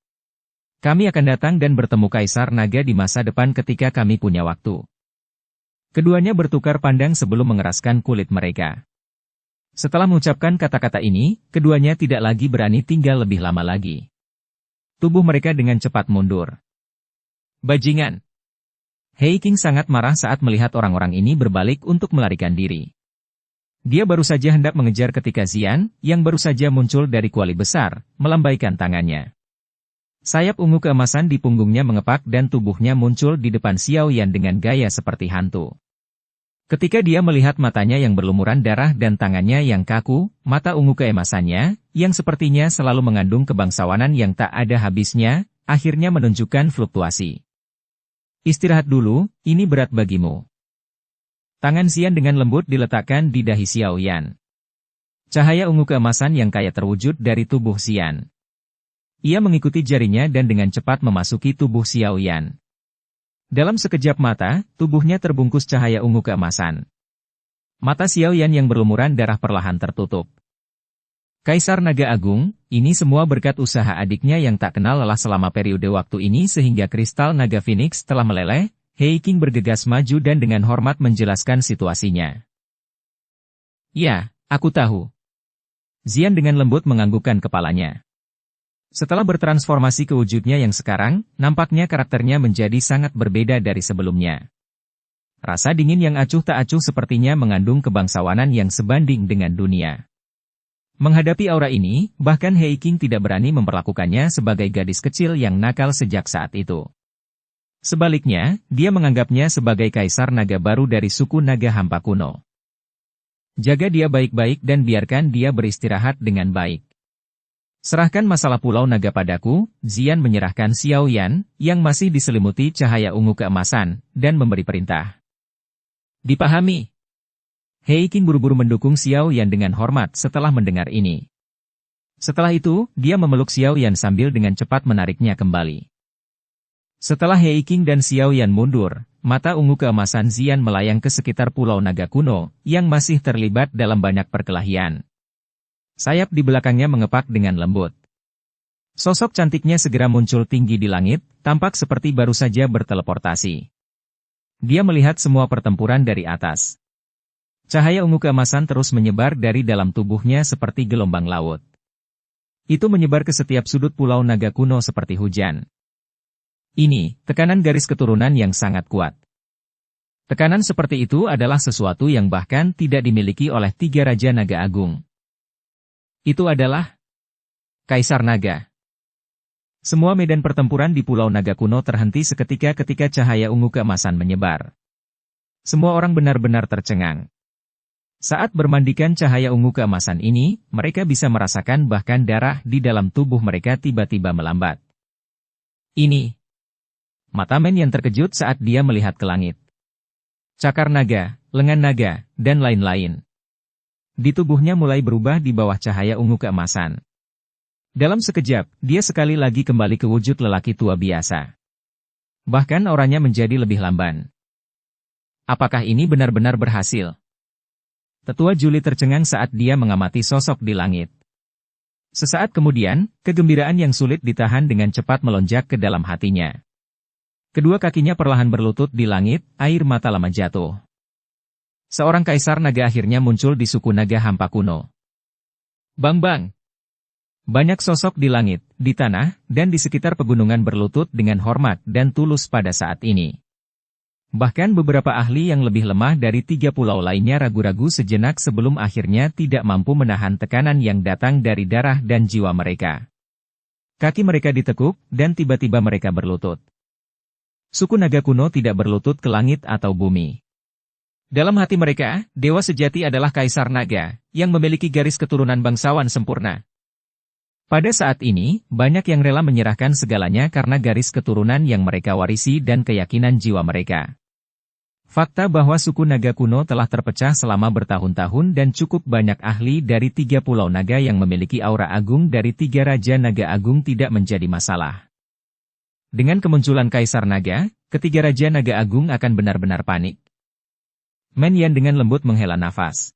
Kami akan datang dan bertemu Kaisar Naga di masa depan ketika kami punya waktu. Keduanya bertukar pandang sebelum mengeraskan kulit mereka. Setelah mengucapkan kata-kata ini, keduanya tidak lagi berani tinggal lebih lama lagi. Tubuh mereka dengan cepat mundur. Bajingan! Hei Qing sangat marah saat melihat orang-orang ini berbalik untuk melarikan diri. Dia baru saja hendak mengejar ketika Xian, yang baru saja muncul dari kuali besar, melambaikan tangannya. Sayap ungu keemasan di punggungnya mengepak dan tubuhnya muncul di depan Xiao Yan dengan gaya seperti hantu. Ketika dia melihat matanya yang berlumuran darah dan tangannya yang kaku, mata ungu keemasannya, yang sepertinya selalu mengandung kebangsawanan yang tak ada habisnya, akhirnya menunjukkan fluktuasi. Istirahat dulu, ini berat bagimu. Tangan Xian dengan lembut diletakkan di dahi Xiao Yan. Cahaya ungu keemasan yang kaya terwujud dari tubuh Xian. Ia mengikuti jarinya dan dengan cepat memasuki tubuh Xiao Yan. Dalam sekejap mata, tubuhnya terbungkus cahaya ungu keemasan. Mata Xiao Yan yang berlumuran darah perlahan tertutup. Kaisar Naga Agung, ini semua berkat usaha adiknya yang tak kenal lelah selama periode waktu ini sehingga kristal Naga Phoenix telah meleleh. Hei King bergegas maju dan dengan hormat menjelaskan situasinya. Ya, aku tahu. Xian dengan lembut menganggukkan kepalanya. Setelah bertransformasi ke wujudnya yang sekarang, nampaknya karakternya menjadi sangat berbeda dari sebelumnya. Rasa dingin yang acuh tak acuh sepertinya mengandung kebangsawanan yang sebanding dengan dunia. Menghadapi aura ini, bahkan Hei King tidak berani memperlakukannya sebagai gadis kecil yang nakal sejak saat itu. Sebaliknya, dia menganggapnya sebagai kaisar naga baru dari suku naga hampa kuno. Jaga dia baik-baik dan biarkan dia beristirahat dengan baik. Serahkan masalah Pulau Naga padaku, Xian menyerahkan Xiao Yan, yang masih diselimuti cahaya ungu keemasan, dan memberi perintah. Dipahami. Hei King buru-buru mendukung Xiao Yan dengan hormat setelah mendengar ini. Setelah itu, dia memeluk Xiao Yan sambil dengan cepat menariknya kembali. Setelah Hei King dan Xiao Yan mundur, mata ungu keemasan Xian melayang ke sekitar Pulau Naga kuno, yang masih terlibat dalam banyak perkelahian. Sayap di belakangnya mengepak dengan lembut. Sosok cantiknya segera muncul tinggi di langit, tampak seperti baru saja berteleportasi. Dia melihat semua pertempuran dari atas. Cahaya ungu keemasan terus menyebar dari dalam tubuhnya seperti gelombang laut. Itu menyebar ke setiap sudut Pulau Naga kuno seperti hujan. Ini, tekanan garis keturunan yang sangat kuat. Tekanan seperti itu adalah sesuatu yang bahkan tidak dimiliki oleh 3 Raja Naga Agung. Itu adalah Kaisar Naga. Semua medan pertempuran di Pulau Naga kuno terhenti seketika ketika cahaya ungu keemasan menyebar. Semua orang benar-benar tercengang. Saat bermandikan cahaya ungu keemasan ini, mereka bisa merasakan bahkan darah di dalam tubuh mereka tiba-tiba melambat. Ini. Mata Men yang terkejut saat dia melihat ke langit. Cakar naga, lengan naga, dan lain-lain. Di tubuhnya mulai berubah di bawah cahaya ungu keemasan. Dalam sekejap, dia sekali lagi kembali ke wujud lelaki tua biasa. Bahkan auranya menjadi lebih lamban. Apakah ini benar-benar berhasil? Tetua Juli tercengang saat dia mengamati sosok di langit. Sesaat kemudian, kegembiraan yang sulit ditahan dengan cepat melonjak ke dalam hatinya. Kedua kakinya perlahan berlutut di langit, air mata lama jatuh. Seorang kaisar naga akhirnya muncul di suku naga hampa kuno. Bang-bang! Banyak sosok di langit, di tanah, dan di sekitar pegunungan berlutut dengan hormat dan tulus pada saat ini. Bahkan beberapa ahli yang lebih lemah dari 3 pulau lainnya ragu-ragu sejenak sebelum akhirnya tidak mampu menahan tekanan yang datang dari darah dan jiwa mereka. Kaki mereka ditekuk, dan tiba-tiba mereka berlutut. Suku naga kuno tidak berlutut ke langit atau bumi. Dalam hati mereka, dewa sejati adalah kaisar naga, yang memiliki garis keturunan bangsawan sempurna. Pada saat ini, banyak yang rela menyerahkan segalanya karena garis keturunan yang mereka warisi dan keyakinan jiwa mereka. Fakta bahwa suku naga kuno telah terpecah selama bertahun-tahun dan cukup banyak ahli dari 3 pulau naga yang memiliki aura agung dari 3 Raja Naga Agung tidak menjadi masalah. Dengan kemunculan Kaisar Naga, ketiga Raja Naga Agung akan benar-benar panik. Men Yan dengan lembut menghela nafas.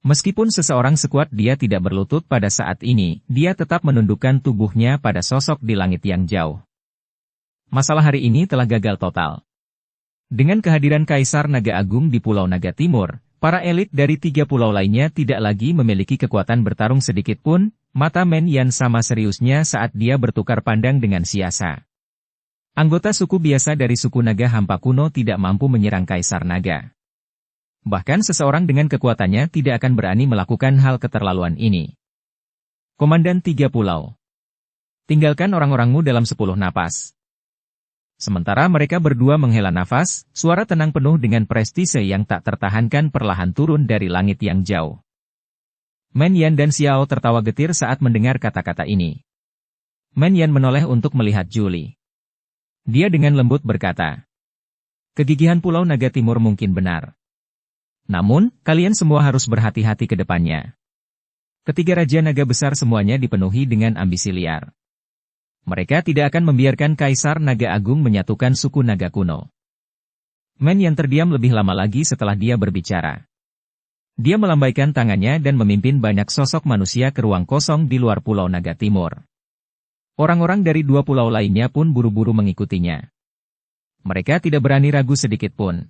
Meskipun seseorang sekuat dia tidak berlutut pada saat ini, dia tetap menundukkan tubuhnya pada sosok di langit yang jauh. Masalah hari ini telah gagal total. Dengan kehadiran Kaisar Naga Agung di Pulau Naga Timur, para elit dari 3 pulau lainnya tidak lagi memiliki kekuatan bertarung sedikit pun. Mata Men Yan sama seriusnya saat dia bertukar pandang dengan Siasa. Anggota suku biasa dari suku naga hampa kuno tidak mampu menyerang Kaisar Naga. Bahkan seseorang dengan kekuatannya tidak akan berani melakukan hal keterlaluan ini. Komandan 3 Pulau. Tinggalkan orang-orangmu dalam 10 napas. Sementara mereka berdua menghela nafas, suara tenang penuh dengan prestise yang tak tertahankan perlahan turun dari langit yang jauh. Men Yan dan Xiao tertawa getir saat mendengar kata-kata ini. Men Yan menoleh untuk melihat Julie. Dia dengan lembut berkata, kegigihan Pulau Naga Timur mungkin benar. Namun, kalian semua harus berhati-hati ke depannya. Ketiga Raja Naga besar semuanya dipenuhi dengan ambisi liar. Mereka tidak akan membiarkan Kaisar Naga Agung menyatukan suku naga kuno. Men yang terdiam lebih lama lagi setelah dia berbicara. Dia melambaikan tangannya dan memimpin banyak sosok manusia ke ruang kosong di luar Pulau Naga Timur. Orang-orang dari 2 pulau lainnya pun buru-buru mengikutinya. Mereka tidak berani ragu sedikit pun.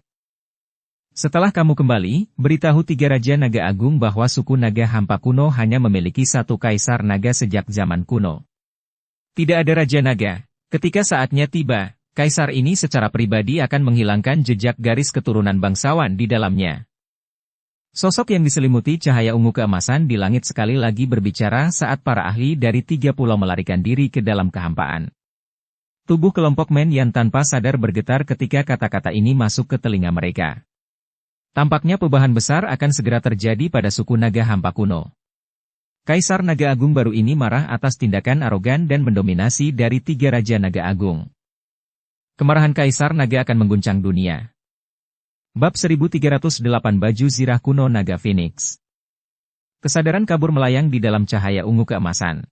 Setelah kamu kembali, beritahu 3 Raja Naga Agung bahwa suku Naga Hampa kuno hanya memiliki 1 Kaisar Naga sejak zaman kuno. Tidak ada Raja Naga. Ketika saatnya tiba, Kaisar ini secara pribadi akan menghilangkan jejak garis keturunan bangsawan di dalamnya. Sosok yang diselimuti cahaya ungu keemasan di langit sekali lagi berbicara saat para ahli dari 3 pulau melarikan diri ke dalam kehampaan. Tubuh kelompok Men yang tanpa sadar bergetar ketika kata-kata ini masuk ke telinga mereka. Tampaknya perubahan besar akan segera terjadi pada suku Naga Hampa kuno. Kaisar Naga Agung baru ini marah atas tindakan arogan dan mendominasi dari 3 Raja Naga Agung. Kemarahan Kaisar Naga akan mengguncang dunia. Bab 1308 Baju Zirah Kuno Naga Phoenix. Kesadaran kabur melayang di dalam cahaya ungu keemasan.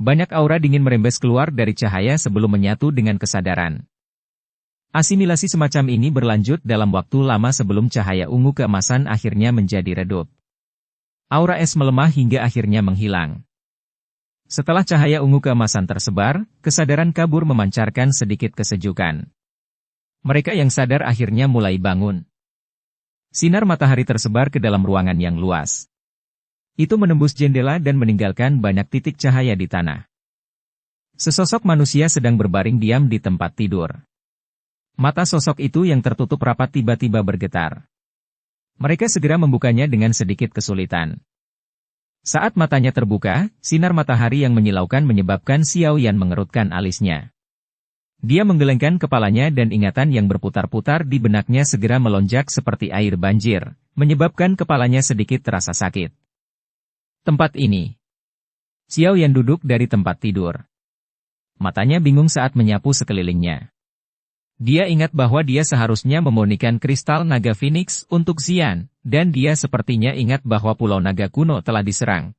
Banyak aura dingin merembes keluar dari cahaya sebelum menyatu dengan kesadaran. Asimilasi semacam ini berlanjut dalam waktu lama sebelum cahaya ungu keemasan akhirnya menjadi redup. Aura es melemah hingga akhirnya menghilang. Setelah cahaya ungu keemasan tersebar, kesadaran kabur memancarkan sedikit kesejukan. Mereka yang sadar akhirnya mulai bangun. Sinar matahari tersebar ke dalam ruangan yang luas. Itu menembus jendela dan meninggalkan banyak titik cahaya di tanah. Sesosok manusia sedang berbaring diam di tempat tidur. Mata sosok itu yang tertutup rapat tiba-tiba bergetar. Mereka segera membukanya dengan sedikit kesulitan. Saat matanya terbuka, sinar matahari yang menyilaukan menyebabkan Xiao Yan mengerutkan alisnya. Dia menggelengkan kepalanya dan ingatan yang berputar-putar di benaknya segera melonjak seperti air banjir, menyebabkan kepalanya sedikit terasa sakit. Tempat ini. Xiao Yan duduk dari tempat tidur. Matanya bingung saat menyapu sekelilingnya. Dia ingat bahwa dia seharusnya memurnikan kristal naga Phoenix untuk Xian, dan dia sepertinya ingat bahwa Pulau Naga kuno telah diserang.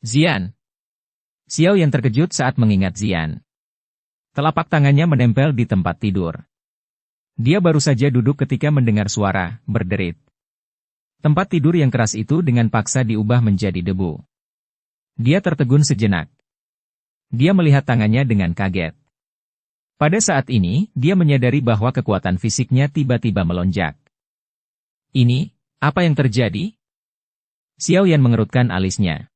Xian. Xiao Yan terkejut saat mengingat Xian. Telapak tangannya menempel di tempat tidur. Dia baru saja duduk ketika mendengar suara, berderit. Tempat tidur yang keras itu dengan paksa diubah menjadi debu. Dia tertegun sejenak. Dia melihat tangannya dengan kaget. Pada saat ini, dia menyadari bahwa kekuatan fisiknya tiba-tiba melonjak. Ini, apa yang terjadi? Xiao Yan mengerutkan alisnya.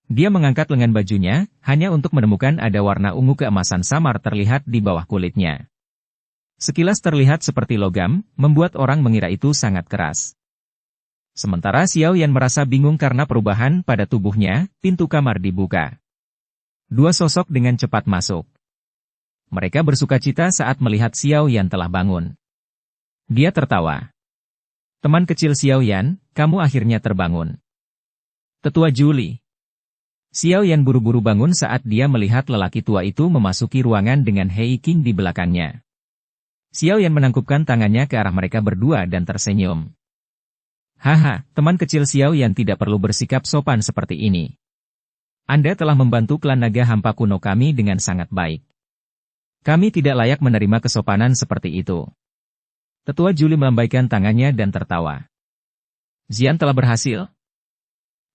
Dia mengangkat lengan bajunya, hanya untuk menemukan ada warna ungu keemasan samar terlihat di bawah kulitnya. Sekilas terlihat seperti logam, membuat orang mengira itu sangat keras. Sementara Xiao Yan merasa bingung karena perubahan pada tubuhnya, pintu kamar dibuka. 2 sosok dengan cepat masuk. Mereka bersukacita saat melihat Xiao Yan telah bangun. Dia tertawa. Teman kecil Xiao Yan, kamu akhirnya terbangun. Tetua Julie. Xiao Yan buru-buru bangun saat dia melihat lelaki tua itu memasuki ruangan dengan Hei Qing di belakangnya. Xiao Yan menangkupkan tangannya ke arah mereka berdua dan tersenyum. Haha, teman kecil Xiao Yan tidak perlu bersikap sopan seperti ini. Anda telah membantu klan naga hampa kuno kami dengan sangat baik. Kami tidak layak menerima kesopanan seperti itu. Tetua Julie melambaikan tangannya dan tertawa. Xian telah berhasil?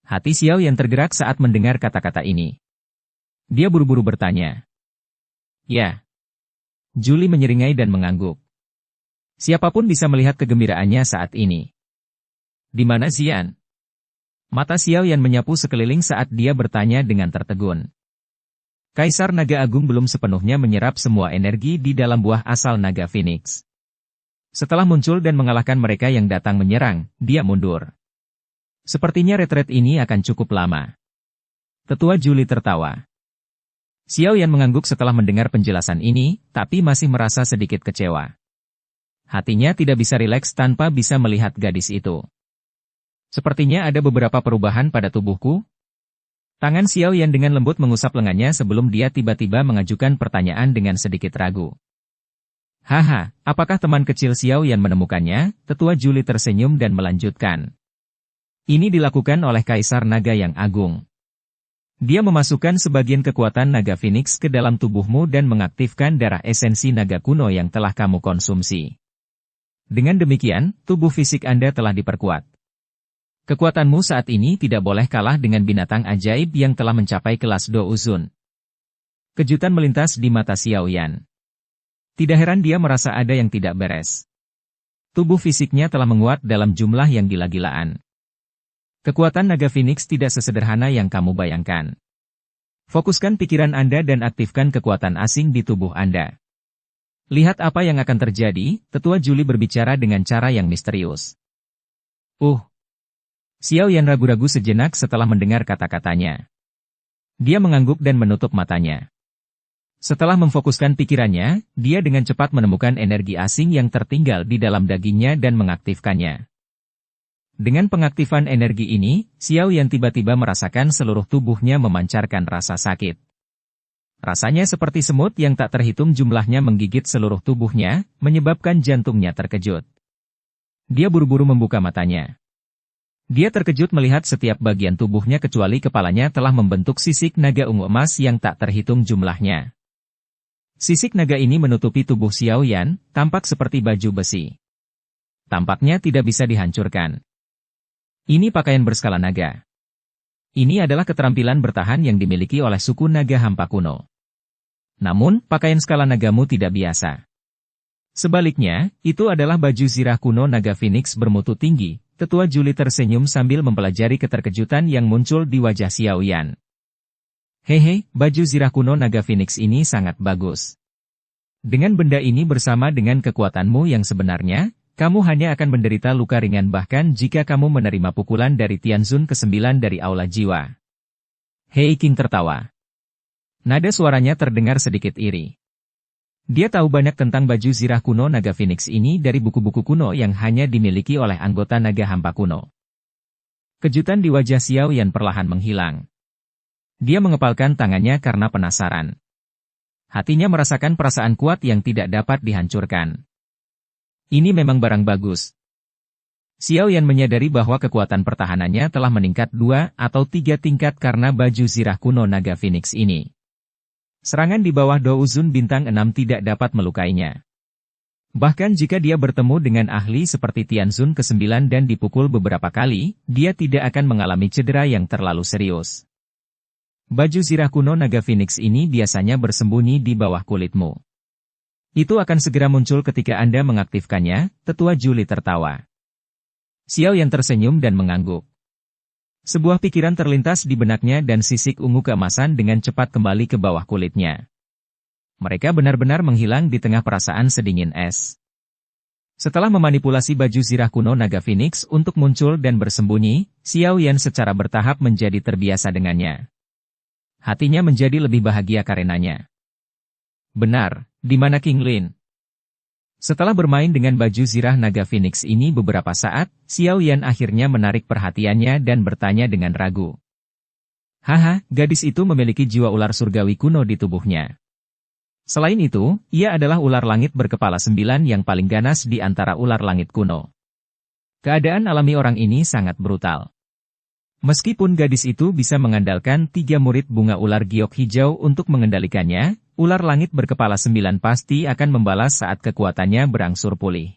Hati Xiao yang tergerak saat mendengar kata-kata ini. Dia buru-buru bertanya. Ya. Julie menyeringai dan mengangguk. Siapapun bisa melihat kegembiraannya saat ini. Di mana Xian? Mata Xiao Yan menyapu sekeliling saat dia bertanya dengan tertegun. Kaisar Naga Agung belum sepenuhnya menyerap semua energi di dalam buah asal Naga Phoenix. Setelah muncul dan mengalahkan mereka yang datang menyerang, dia mundur. Sepertinya retret ini akan cukup lama. Tetua Juli tertawa. Xiao Yan mengangguk setelah mendengar penjelasan ini, tapi masih merasa sedikit kecewa. Hatinya tidak bisa rileks tanpa bisa melihat gadis itu. Sepertinya ada beberapa perubahan pada tubuhku. Tangan Xiao Yan dengan lembut mengusap lengannya sebelum dia tiba-tiba mengajukan pertanyaan dengan sedikit ragu. Haha, apakah teman kecil Xiao Yan menemukannya? Tetua Juli tersenyum dan melanjutkan. Ini dilakukan oleh Kaisar Naga yang Agung. Dia memasukkan sebagian kekuatan naga Phoenix ke dalam tubuhmu dan mengaktifkan darah esensi naga kuno yang telah kamu konsumsi. Dengan demikian, tubuh fisik Anda telah diperkuat. Kekuatanmu saat ini tidak boleh kalah dengan binatang ajaib yang telah mencapai kelas Do Uzun. Kejutan melintas di mata Xiao Yan. Tidak heran dia merasa ada yang tidak beres. Tubuh fisiknya telah menguat dalam jumlah yang gila-gilaan. Kekuatan naga Phoenix tidak sesederhana yang kamu bayangkan. Fokuskan pikiran Anda dan aktifkan kekuatan asing di tubuh Anda. Lihat apa yang akan terjadi, Tetua Juli berbicara dengan cara yang misterius. Xiao Yan ragu-ragu sejenak setelah mendengar kata-katanya. Dia mengangguk dan menutup matanya. Setelah memfokuskan pikirannya, dia dengan cepat menemukan energi asing yang tertinggal di dalam dagingnya dan mengaktifkannya. Dengan pengaktifan energi ini, Xiao Yan tiba-tiba merasakan seluruh tubuhnya memancarkan rasa sakit. Rasanya seperti semut yang tak terhitung jumlahnya menggigit seluruh tubuhnya, menyebabkan jantungnya terkejut. Dia buru-buru membuka matanya. Dia terkejut melihat setiap bagian tubuhnya kecuali kepalanya telah membentuk sisik naga ungu emas yang tak terhitung jumlahnya. Sisik naga ini menutupi tubuh Xiao Yan, tampak seperti baju besi. Tampaknya tidak bisa dihancurkan. Ini pakaian berskala naga. Ini adalah keterampilan bertahan yang dimiliki oleh suku naga hampa kuno. Namun, pakaian skala nagamu tidak biasa. Sebaliknya, itu adalah baju zirah kuno naga Phoenix bermutu tinggi. Tetua Juli tersenyum sambil mempelajari keterkejutan yang muncul di wajah Xiao Yan. Hehe, baju zirah kuno naga Phoenix ini sangat bagus. Dengan benda ini bersama dengan kekuatanmu yang sebenarnya, kamu hanya akan menderita luka ringan bahkan jika kamu menerima pukulan dari Tianzun ke-9 dari Aula Jiwa. Hei King tertawa. Nada suaranya terdengar sedikit iri. Dia tahu banyak tentang baju zirah kuno naga Phoenix ini dari buku-buku kuno yang hanya dimiliki oleh anggota naga hampa kuno. Kejutan di wajah Xiao Yan perlahan menghilang. Dia mengepalkan tangannya karena penasaran. Hatinya merasakan perasaan kuat yang tidak dapat dihancurkan. Ini memang barang bagus. Xiao Yan menyadari bahwa kekuatan pertahanannya telah meningkat 2 atau 3 tingkat karena baju zirah kuno naga Phoenix ini. Serangan di bawah Do Uzun bintang 6 tidak dapat melukainya. Bahkan jika dia bertemu dengan ahli seperti Tianzun ke-9 dan dipukul beberapa kali, dia tidak akan mengalami cedera yang terlalu serius. Baju zirah kuno naga Phoenix ini biasanya bersembunyi di bawah kulitmu. Itu akan segera muncul ketika Anda mengaktifkannya, Tetua Juli tertawa. Xiao Yan tersenyum dan mengangguk. Sebuah pikiran terlintas di benaknya dan sisik ungu keemasan dengan cepat kembali ke bawah kulitnya. Mereka benar-benar menghilang di tengah perasaan sedingin es. Setelah memanipulasi baju zirah kuno naga Phoenix untuk muncul dan bersembunyi, Xiao Yan secara bertahap menjadi terbiasa dengannya. Hatinya menjadi lebih bahagia karenanya. Benar, di mana King Lin? Setelah bermain dengan baju zirah naga Phoenix ini beberapa saat, Xiao Yan akhirnya menarik perhatiannya dan bertanya dengan ragu. Haha, gadis itu memiliki jiwa ular surgawi kuno di tubuhnya. Selain itu, ia adalah ular langit berkepala 9 yang paling ganas di antara ular langit kuno. Keadaan alami orang ini sangat brutal. Meskipun gadis itu bisa mengandalkan 3 murid bunga ular giok hijau untuk mengendalikannya, ular langit berkepala 9 pasti akan membalas saat kekuatannya berangsur pulih.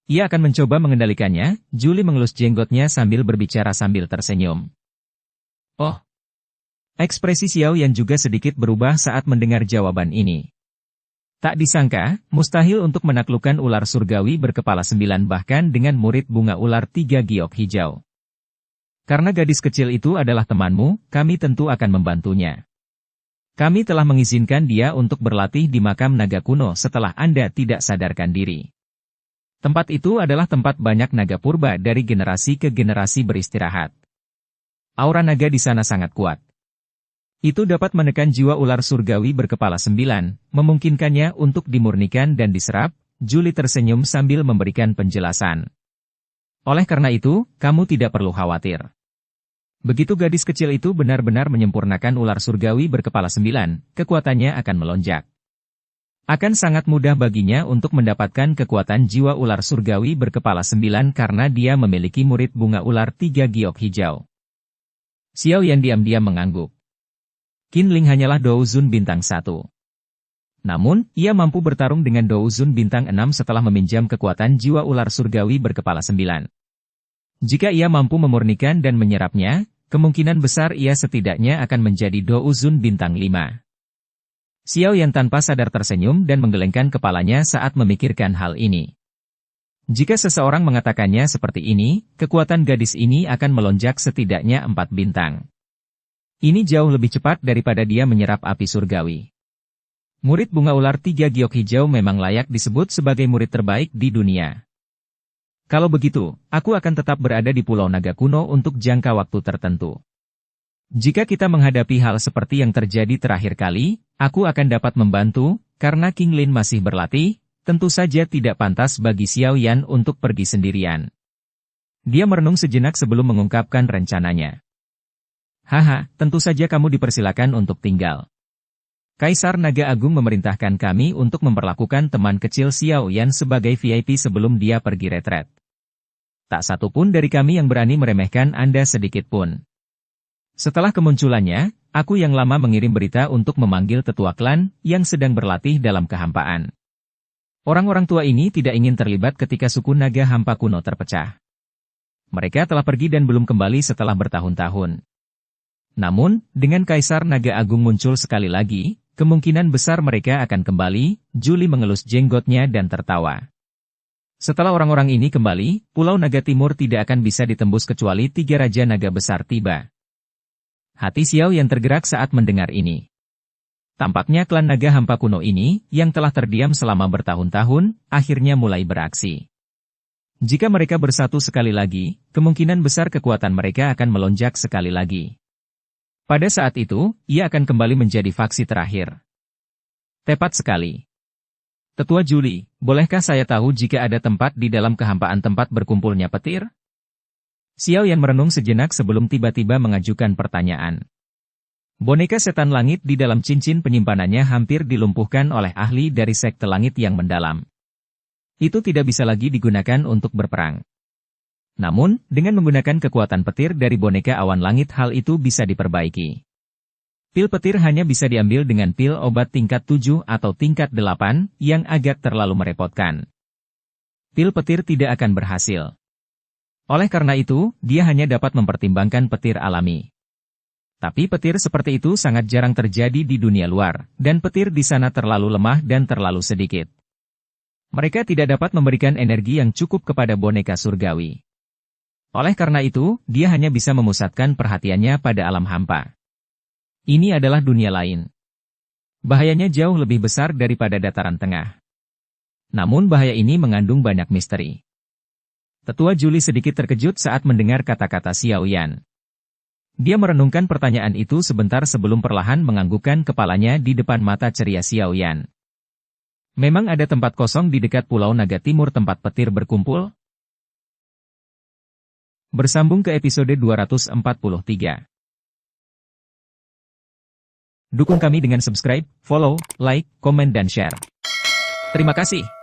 Ia akan mencoba mengendalikannya. Juli mengelus jenggotnya sambil berbicara sambil tersenyum. Oh. Ekspresi Xiao Yan juga sedikit berubah saat mendengar jawaban ini. Tak disangka, mustahil untuk menaklukkan ular surgawi berkepala 9 bahkan dengan murid bunga ular 3 giok hijau. Karena gadis kecil itu adalah temanmu, kami tentu akan membantunya. Kami telah mengizinkan dia untuk berlatih di makam naga kuno setelah Anda tidak sadarkan diri. Tempat itu adalah tempat banyak naga purba dari generasi ke generasi beristirahat. Aura naga di sana sangat kuat. Itu dapat menekan jiwa ular surgawi berkepala 9, memungkinkannya untuk dimurnikan dan diserap. Julie tersenyum sambil memberikan penjelasan. Oleh karena itu, kamu tidak perlu khawatir. Begitu gadis kecil itu benar-benar menyempurnakan ular surgawi berkepala 9, kekuatannya akan melonjak. Akan sangat mudah baginya untuk mendapatkan kekuatan jiwa ular surgawi berkepala 9 karena dia memiliki murid bunga ular 3 giok hijau. Xiao Yan diam-diam mengangguk. Qin Ling hanyalah Douzun bintang 1. Namun, ia mampu bertarung dengan Douzun bintang 6 setelah meminjam kekuatan jiwa ular surgawi berkepala 9. Jika ia mampu memurnikan dan menyerapnya, kemungkinan besar ia setidaknya akan menjadi Douzun bintang 5. Xiao Yan tanpa sadar tersenyum dan menggelengkan kepalanya saat memikirkan hal ini. Jika seseorang mengatakannya seperti ini, kekuatan gadis ini akan melonjak setidaknya 4 bintang. Ini jauh lebih cepat daripada dia menyerap api surgawi. Murid bunga ular 3 giok hijau memang layak disebut sebagai murid terbaik di dunia. Kalau begitu, aku akan tetap berada di Pulau Naga Kuno untuk jangka waktu tertentu. Jika kita menghadapi hal seperti yang terjadi terakhir kali, aku akan dapat membantu, karena King Lin masih berlatih, tentu saja tidak pantas bagi Xiao Yan untuk pergi sendirian. Dia merenung sejenak sebelum mengungkapkan rencananya. Haha, tentu saja kamu dipersilakan untuk tinggal. Kaisar Naga Agung memerintahkan kami untuk memperlakukan teman kecil Xiao Yan sebagai VIP sebelum dia pergi retret. Tak satu pun dari kami yang berani meremehkan Anda sedikit pun. Setelah kemunculannya, aku yang lama mengirim berita untuk memanggil tetua klan yang sedang berlatih dalam kehampaan. Orang-orang tua ini tidak ingin terlibat ketika suku Naga Hampa kuno terpecah. Mereka telah pergi dan belum kembali setelah bertahun-tahun. Namun, dengan Kaisar Naga Agung muncul sekali lagi, kemungkinan besar mereka akan kembali. Julie mengelus jenggotnya dan tertawa. Setelah orang-orang ini kembali, Pulau Naga Timur tidak akan bisa ditembus kecuali 3 Raja Naga Besar tiba. Hati Xiao yang tergerak saat mendengar ini. Tampaknya klan Naga Hampa kuno ini, yang telah terdiam selama bertahun-tahun, akhirnya mulai beraksi. Jika mereka bersatu sekali lagi, kemungkinan besar kekuatan mereka akan melonjak sekali lagi. Pada saat itu, ia akan kembali menjadi faksi terakhir. Tepat sekali. Tetua Julie, bolehkah saya tahu jika ada tempat di dalam kehampaan tempat berkumpulnya petir? Xiao Yan merenung sejenak sebelum tiba-tiba mengajukan pertanyaan. Boneka setan langit di dalam cincin penyimpanannya hampir dilumpuhkan oleh ahli dari sekte langit yang mendalam. Itu tidak bisa lagi digunakan untuk berperang. Namun, dengan menggunakan kekuatan petir dari boneka awan langit hal itu bisa diperbaiki. Pil petir hanya bisa diambil dengan pil obat tingkat 7 atau tingkat 8, yang agak terlalu merepotkan. Pil petir tidak akan berhasil. Oleh karena itu, dia hanya dapat mempertimbangkan petir alami. Tapi petir seperti itu sangat jarang terjadi di dunia luar, dan petir di sana terlalu lemah dan terlalu sedikit. Mereka tidak dapat memberikan energi yang cukup kepada boneka surgawi. Oleh karena itu, dia hanya bisa memusatkan perhatiannya pada alam hampa. Ini adalah dunia lain. Bahayanya jauh lebih besar daripada dataran tengah. Namun bahaya ini mengandung banyak misteri. Tetua Julie sedikit terkejut saat mendengar kata-kata Xiao Yan. Dia merenungkan pertanyaan itu sebentar sebelum perlahan menganggukkan kepalanya di depan mata ceria Xiao Yan. Memang ada tempat kosong di dekat Pulau Naga Timur tempat petir berkumpul? Bersambung ke episode 243. Dukung kami dengan subscribe, follow, like, komen dan share. Terima kasih.